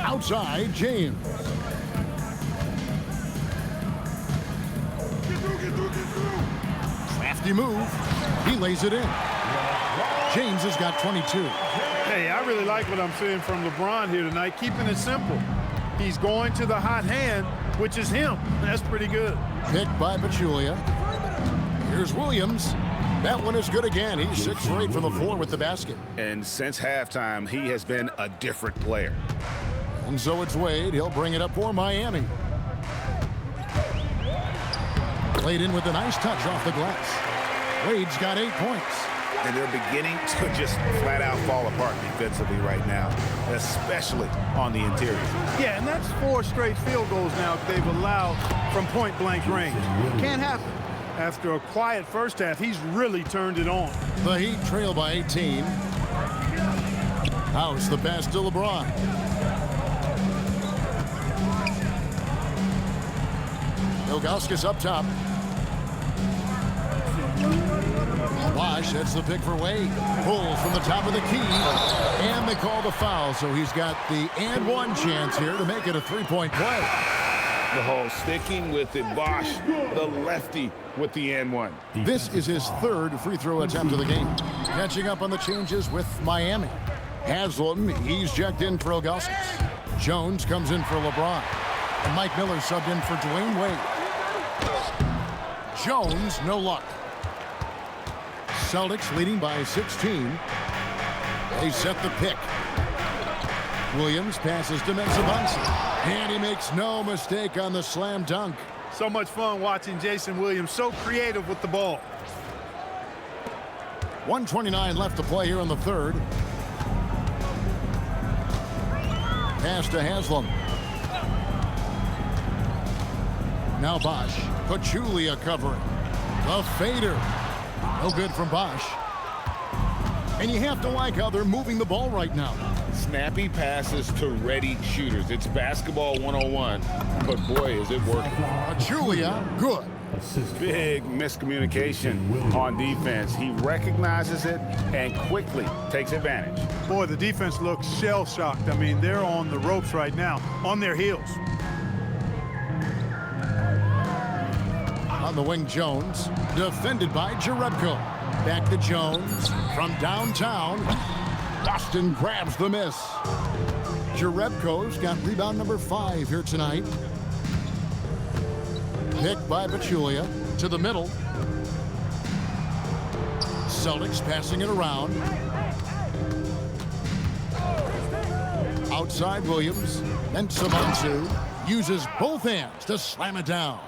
Outside, James. Crafty move. He lays it in. James has got 22. Hey, I really like what I'm seeing from LeBron here tonight, keeping it simple. He's going to the hot hand, which is him. That's pretty good. Picked by Pachulia. Here's Williams. That one is good again. He's 6 for 8 from the floor with the basket. And since halftime, he has been a different player. And so it's Wade. He'll bring it up for Miami. Played in with a nice touch off the glass. Wade's got 8 points. And they're beginning to just flat out fall apart defensively right now, especially on the interior. Yeah, and that's 4 straight field goals now they've allowed from point-blank range. Can't happen. After a quiet first half, he's really turned it on. The Heat trail by 18. House the pass to LeBron. Ilgauskas up top. Bosch, that's the pick for Wade. Pulls from the top of the key. And they call the foul, so he's got the and one chance here to make it a 3-point play. The whole sticking with it. Bosch, the lefty, with the and one. This is his 3rd free throw attempt of the game. Catching up on the changes with Miami. Haslam, he's checked in for Ilgauskas. Jones comes in for LeBron. And Mike Miller subbed in for Dwayne Wade. Jones, no luck. Celtics leading by 16. They set the pick. Williams passes to Mensah-Bonsu. And he makes no mistake on the slam dunk. So much fun watching Jason Williams, so creative with the ball. 1:29 left to play here in the 3rd. Pass to Haslam. Now Bosch. Pachulia covering. The fader. No good from Bosch. And you have to like how they're moving the ball right now. Snappy passes to ready shooters. It's basketball 101, but boy, is it working. Pachulia, good. Big miscommunication on defense. He recognizes it and quickly takes advantage. Boy, the defense looks shell-shocked. I mean, they're on the ropes right now, on their heels. On the wing, Jones, defended by Jerebko. Back to Jones from downtown. Boston grabs the miss. Jerebko's got rebound number 5 here tonight. Picked by Pachulia to the middle. Celtics passing it around. Outside Williams. Mensah-Bonsu uses both hands to slam it down.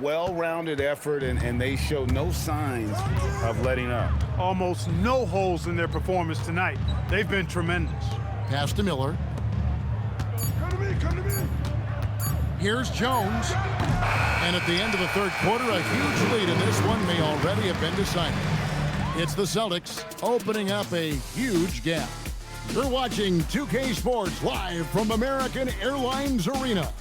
Well-rounded effort, and they show no signs of letting up. Almost no holes in their performance tonight. They've been tremendous. Pass to Miller. Come to me. Here's Jones. And at the end of the 3rd quarter, a huge lead in this one may already have been decided. It's the Celtics opening up a huge gap. You're watching 2K Sports live from American Airlines Arena.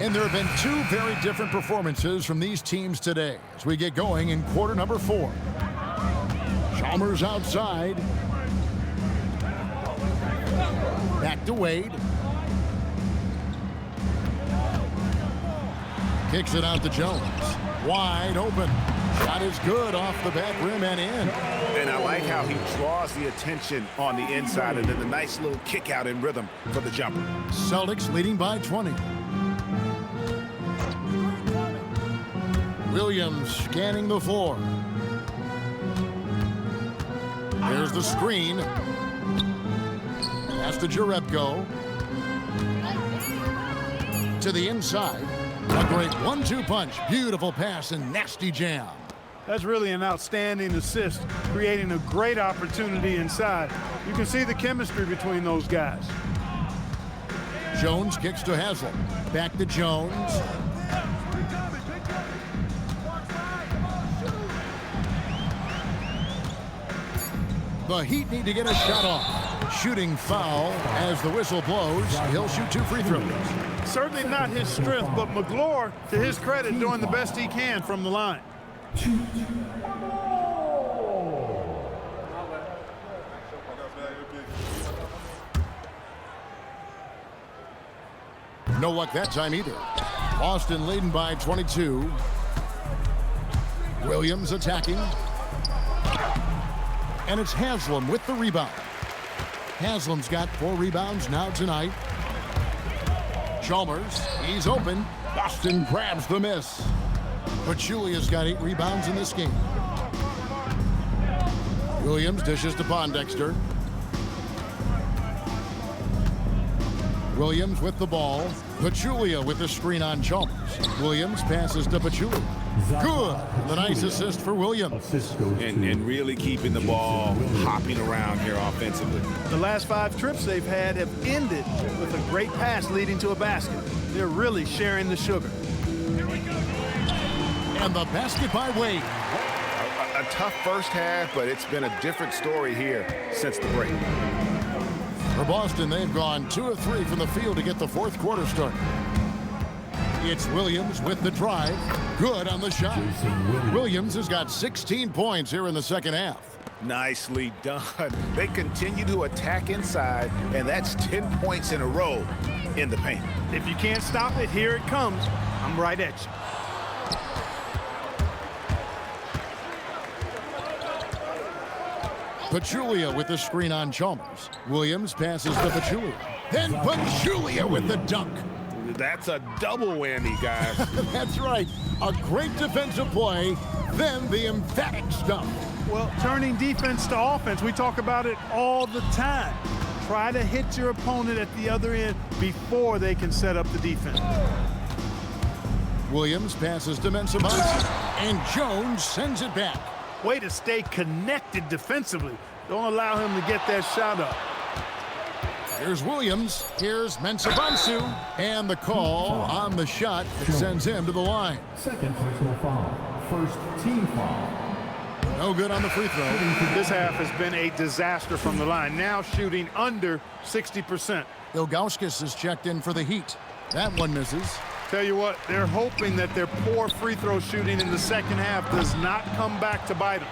And there have been two very different performances from these teams today as we get going in quarter number 4. Chalmers outside. Back to Wade. Kicks it out to Jones. Wide open. Shot is good off the back rim and in. And I like how he draws the attention on the inside and then the nice little kick out in rhythm for the jumper. Celtics leading by 20. Williams scanning the floor. There's the screen. Pass to Jerebko. To the inside. A great 1-2 punch. Beautiful pass and nasty jam. That's really an outstanding assist, creating a great opportunity inside. You can see the chemistry between those guys. Jones kicks to Haslam. Back to Jones. The Heat need to get a shot off. Shooting foul as the whistle blows. He'll shoot 2 free throws. Certainly not his strength, but McGlure, to his credit, doing the best he can from the line. No luck that time either. Boston leading by 22. Williams attacking. And it's Haslam with the rebound. Haslam's got 4 rebounds now tonight. Chalmers, he's open. Boston grabs the miss. Pachulia's got 8 rebounds in this game. Williams dishes to Pondexter. Williams with the ball. Pachulia with the screen on Chalmers. Williams passes to Pachulia. Good. The nice assist for Williams. And really keeping the ball hopping around here offensively. The last 5 trips they've had have ended with a great pass leading to a basket. They're really sharing the sugar. And the basket by Wade. A tough first half, but it's been a different story here since the break. For Boston, they've gone 2 of 3 from the field to get the 4th quarter started. It's Williams with the drive. Good on the shot. Williams has got 16 points here in the second half. Nicely done. They continue to attack inside, and that's 10 points in a row in the paint. If you can't stop it, here it comes. I'm right at you. Pachulia with the screen on Chalmers. Williams passes to Pachulia. Then Pachulia with the dunk. That's a double whammy, guys. That's right. A great defensive play, then the emphatic stuff. Well, turning defense to offense, we talk about it all the time. Try to hit your opponent at the other end before they can set up the defense. Williams passes to Mensah-Bonsu, and Jones sends it back. Way to stay connected defensively. Don't allow him to get that shot up. Here's Williams. Here's Mensah-Bonsu. And the call on the shot that sends him to the line. Second personal foul. First team foul. No good on the free throw. This half has been a disaster from the line. Now shooting under 60%. Ilgauskas is checked in for the Heat. That one misses. Tell you what, they're hoping that their poor free throw shooting in the second half does not come back to bite them.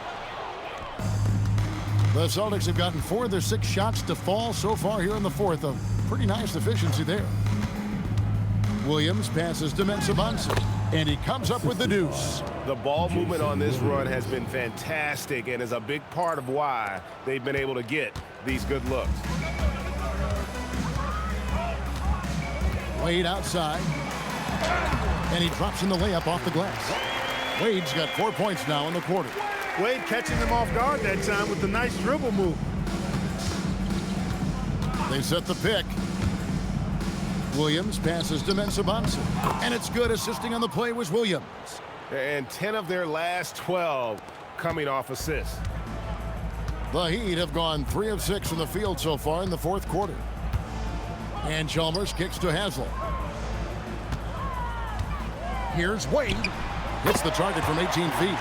The Celtics have gotten 4 of their 6 shots to fall so far here in the 4th. A pretty nice efficiency there. Williams passes to Mensah-Bonsu, and he comes up with the deuce. The ball movement on this run has been fantastic and is a big part of why they've been able to get these good looks. Wade outside, and he drops in the layup off the glass. Wade's got 4 points now in the quarter. Wade catching them off guard that time with the nice dribble move. They set the pick. Williams passes to Mensah-Bonsu, and it's good. Assisting on the play was Williams. And 10 of their last 12 coming off assists. The Heat have gone 3 of 6 from the field so far in the 4th quarter. And Chalmers kicks to Haslam. Here's Wade. Hits the target from 18 feet.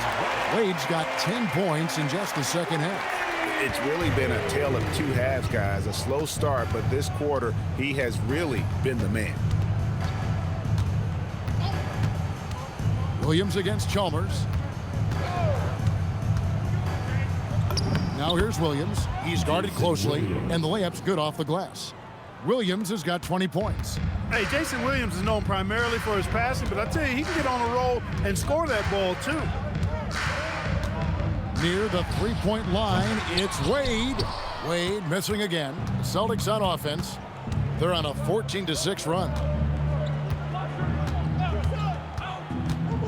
Wade's got 10 points in just the second half. It's really been a tale of two halves, guys. A slow start, but this quarter, he has really been the man. Williams against Chalmers. Now here's Williams. He's guarded closely, and the layup's good off the glass. Williams has got 20 points. Hey, Jason Williams is known primarily for his passing, but I tell you, he can get on a roll and score that ball, too. Near the three-point line, it's Wade. Wade missing again. Celtics on offense. They're on a 14-6 run.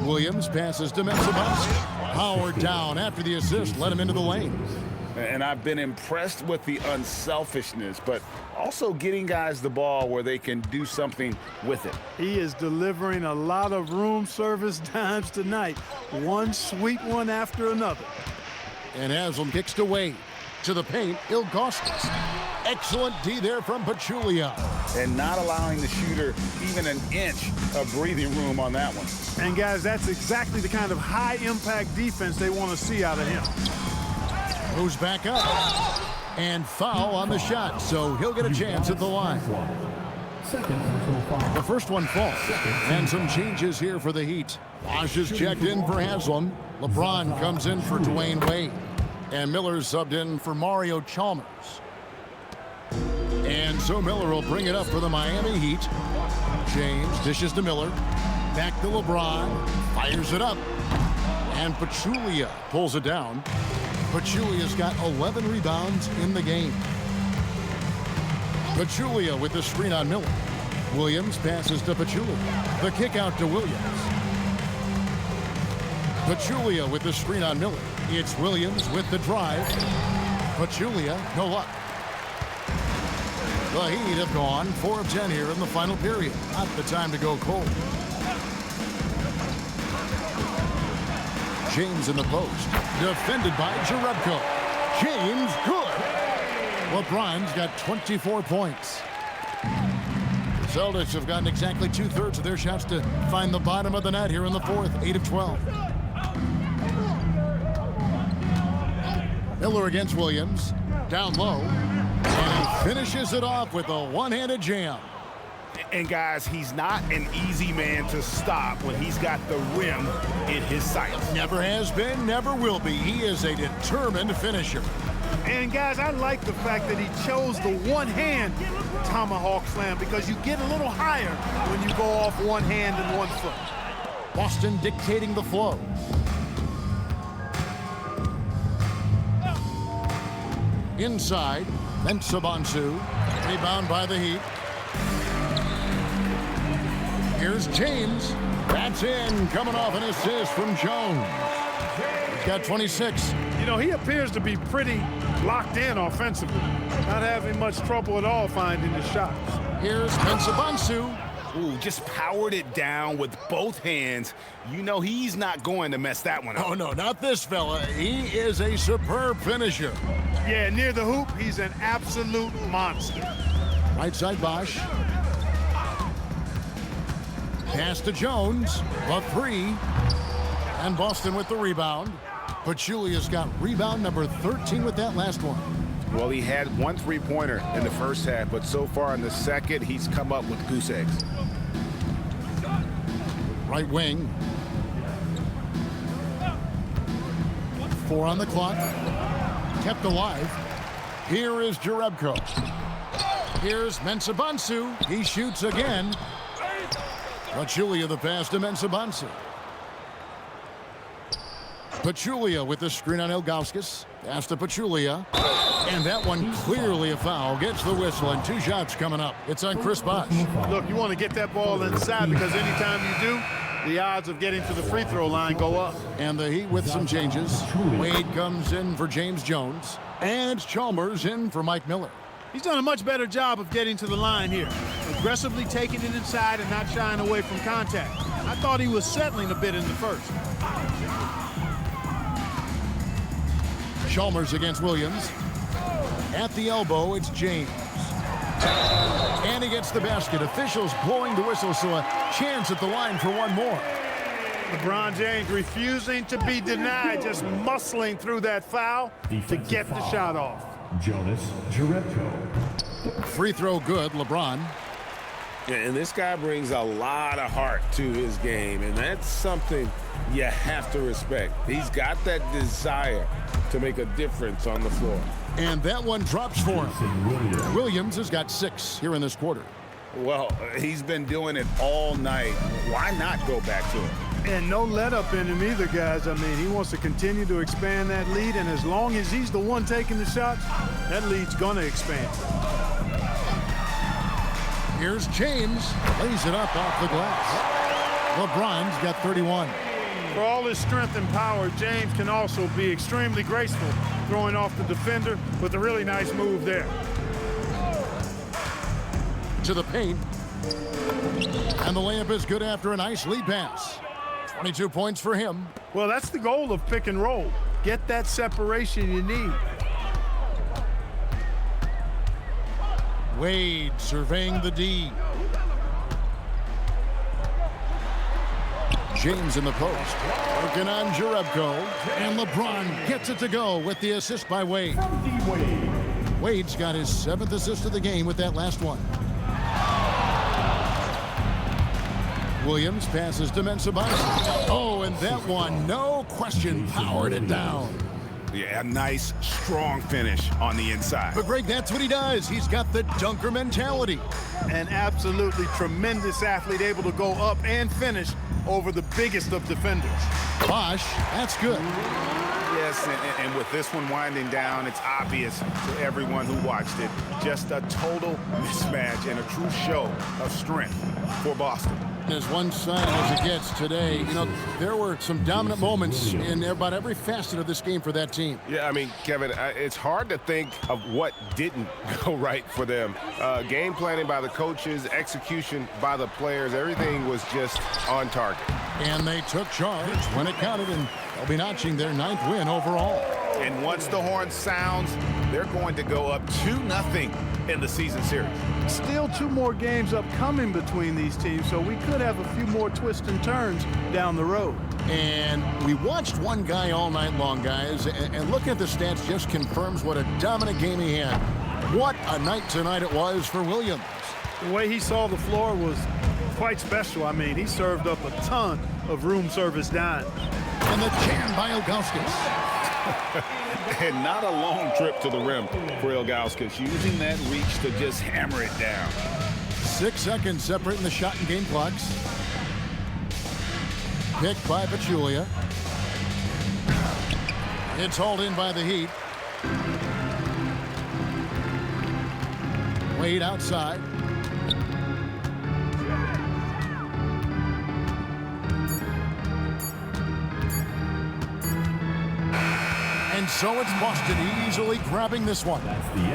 Williams passes to Mensah-Bonsu. Howard down after the assist, let him into the lane. And I've been impressed with the unselfishness, but also getting guys the ball where they can do something with it. He is delivering a lot of room service dimes tonight. One sweet one after another. And Haslam kicks to Wade. To the paint, Ilgauskas. Excellent D there from Pachulia. And not allowing the shooter even an inch of breathing room on that one. And guys, that's exactly the kind of high-impact defense they want to see out of him. Moves back up. And foul on the shot, so he'll get a chance at the line. The first one falls. And some changes here for the Heat. Bosh is checked in for Haslam. LeBron comes in for Dwayne Wade. And Miller's subbed in for Mario Chalmers. And so Miller will bring it up for the Miami Heat. James dishes to Miller. Back to LeBron. Fires it up. And Pachulia pulls it down. Pachulia's got 11 rebounds in the game. Pachulia with the screen on Miller. Williams passes to Pachulia. The kick out to Williams. Pachulia with the screen on Miller. It's Williams with the drive. Pachulia, no luck. The Heat have gone 4 of 10 here in the final period. Not the time to go cold. James in the post. Defended by Jerebko. James, good. LeBron's got 24 points. The Celtics have gotten exactly 2/3 of their shots to find the bottom of the net here in the fourth. 8 of 12. Miller against Williams. Down low. And he finishes it off with a one-handed jam. And guys, he's not an easy man to stop when he's got the rim in his sights. Never has been, never will be. He is a determined finisher. And guys, I like the fact that he chose the one-hand tomahawk slam because you get a little higher when you go off one hand and one foot. Boston dictating the flow. Inside, Mensah-Bonsu. Rebound by the Heat. Here's James. That's in, coming off an assist from Jones. He's got 26. You know, he appears to be pretty locked in offensively. Not having much trouble at all finding the shots. Here's Mensah-Bonsu. Ooh, just powered it down with both hands. You know he's not going to mess that one up. Oh, no, not this fella. He is a superb finisher. Yeah, near the hoop, he's an absolute monster. Right side, Bosh. Pass to Jones, a three, and Boston with the rebound. Pachulia's got rebound number 13 with that last one. Well, he had one three-pointer in the first half, but so far in the second, he's come up with goose eggs. Right wing. 4 on the clock. Kept alive. Here is Jerebko. Here's Mensah-Bonsu. He shoots again. Pachulia the pass to Mensah-Bonsu. Pachulia with the screen on Ilgauskas. Pass to Pachulia. And that one clearly a foul. Gets the whistle and 2 shots coming up. It's on Chris Bosh. Look, you want to get that ball inside because anytime you do, the odds of getting to the free throw line go up. And the Heat with some changes. Wade comes in for James Jones. And Chalmers in for Mike Miller. He's done a much better job of getting to the line here. Aggressively taking it inside and not shying away from contact. I thought he was settling a bit in the first. Chalmers against Williams. At the elbow, it's James. And he gets the basket. Officials blowing the whistle, so a chance at the line for one more. LeBron James refusing to be denied, just muscling through that foul to get the shot off. Jonas Jerebko. Free throw good, LeBron. And this guy brings a lot of heart to his game, and that's something you have to respect. He's got that desire to make a difference on the floor. And that one drops for him. Williams has got 6 here in this quarter. Well, he's been doing it all night. Why not go back to it? And no let up in him either, guys. I mean, he wants to continue to expand that lead, and as long as he's the one taking the shots, that lead's going to expand. Here's James, lays it up off the glass. LeBron's got 31. For all his strength and power, James can also be extremely graceful, throwing off the defender with a really nice move there. To the paint. And the layup is good after a nice lead pass. 22 points for him. Well, that's the goal of pick and roll. Get that separation you need. Wade surveying the D. James in the post. Working on Jerebko. And LeBron gets it to go with the assist by Wade. Wade's got his 7th assist of the game with that last one. Williams passes to Mensah. Oh, and that one, no question, powered it down. Yeah, a nice, strong finish on the inside. But, Greg, that's what he does. He's got the dunker mentality. An absolutely tremendous athlete, able to go up and finish over the biggest of defenders. Bosh, that's good. Yes, and with this one winding down, it's obvious to everyone who watched it. Just a total mismatch and a true show of strength for Boston. As one side as it gets today, you know, there were some dominant moments in about every facet of this game for that team. Yeah, I mean, Kevin, it's hard to think of what didn't go right for them. Game planning by the coaches, execution by the players, everything was just on target. And they took charge when it counted, and they'll be notching their 9th win overall. And once the horn sounds, they're going to go up 2-0 in the season series. Still 2 more games upcoming between these teams, so we could have a few more twists and turns down the road. And we watched one guy all night long, guys, and looking at the stats just confirms what a dominant game he had. What a night tonight it was for Williams. The way he saw the floor was quite special. I mean, he served up a ton of room service dime. And the jam by Ilgauskas. And not a long trip to the rim for Ilgauskas, using that reach to just hammer it down. 6 seconds separating the shot and game clocks. Picked by Pachulia. It's hauled in by the Heat. Wade outside. And so it's Boston easily grabbing this one.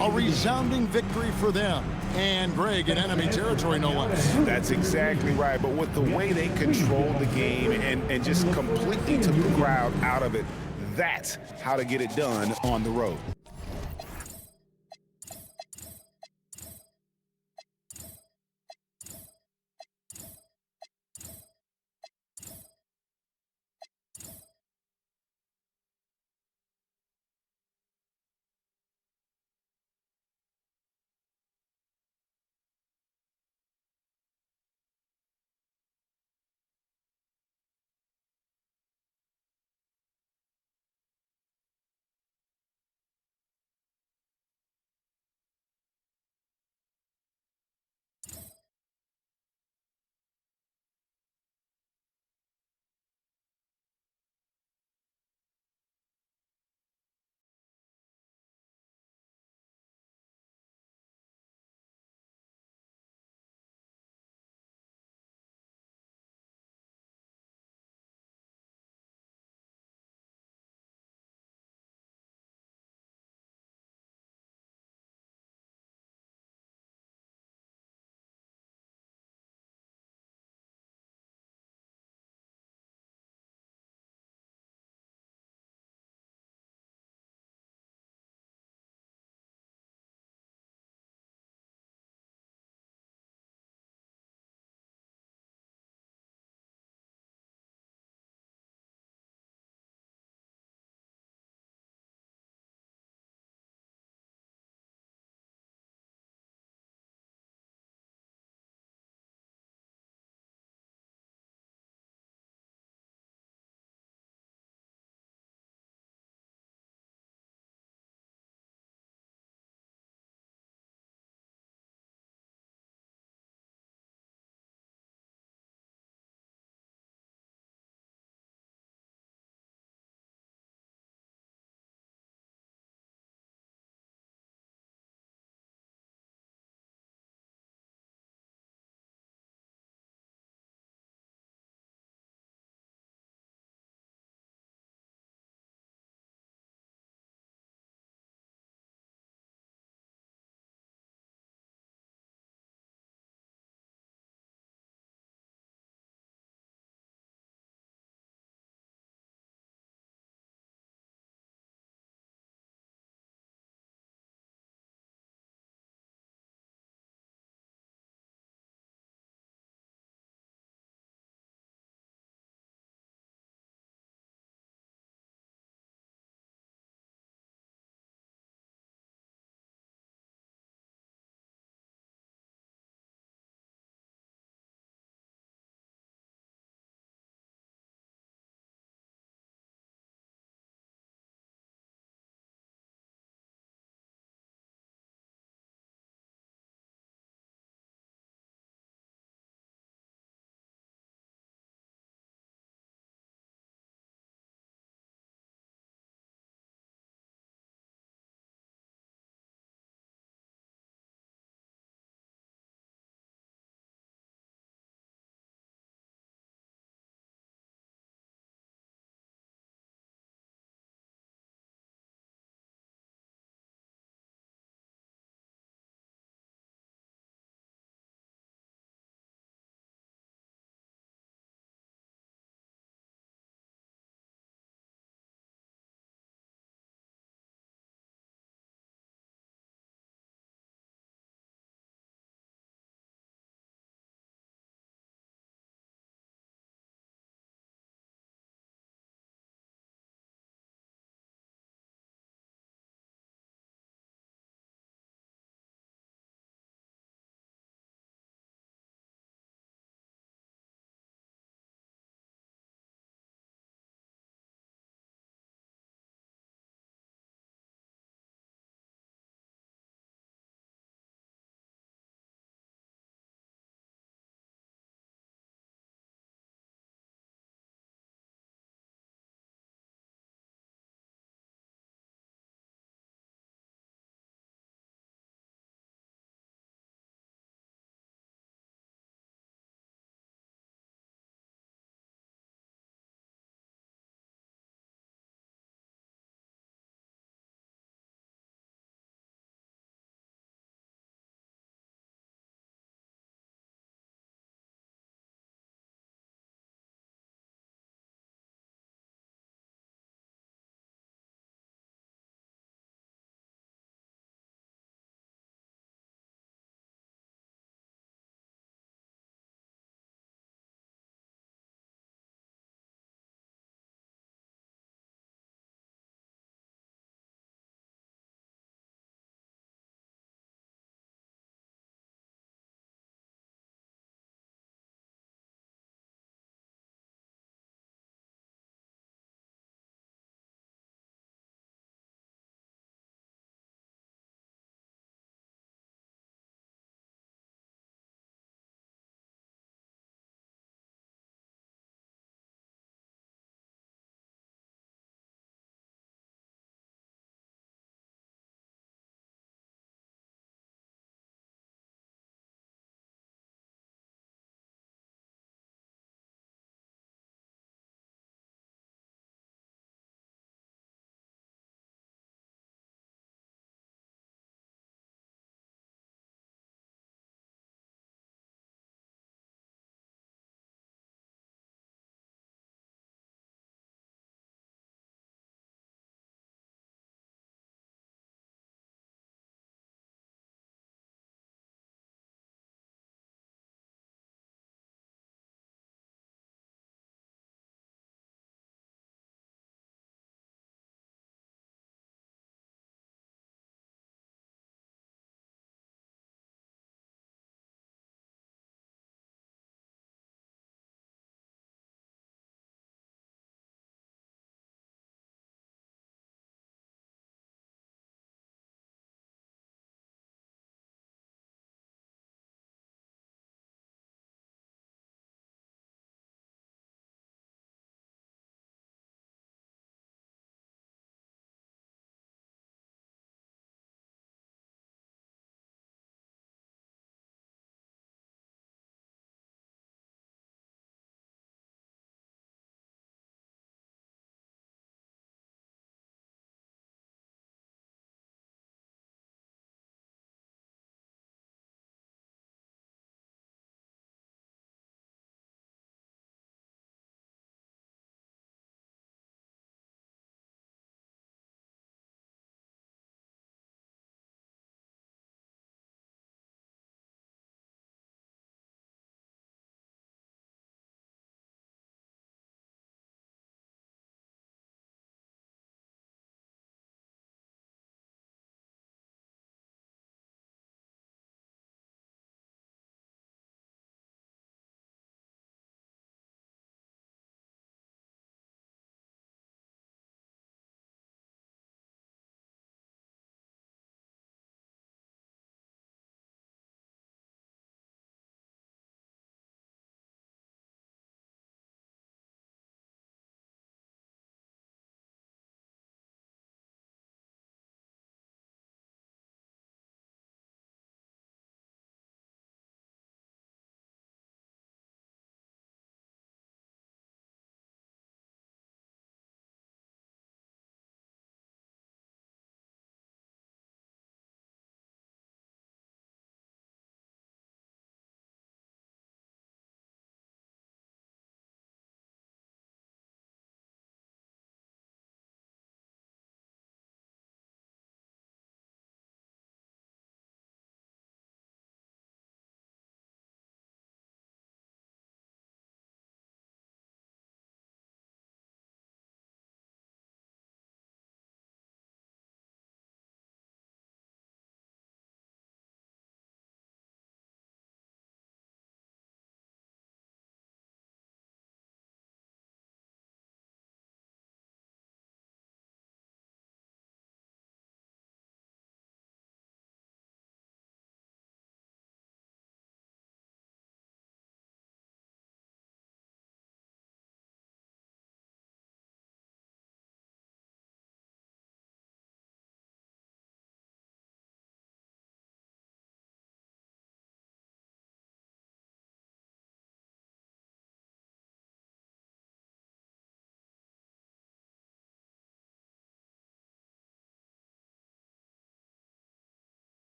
A resounding victory for them. And Greg in enemy territory, no less. That's exactly right. But with the way they controlled the game and just completely took the crowd out of it, that's how to get it done on the road.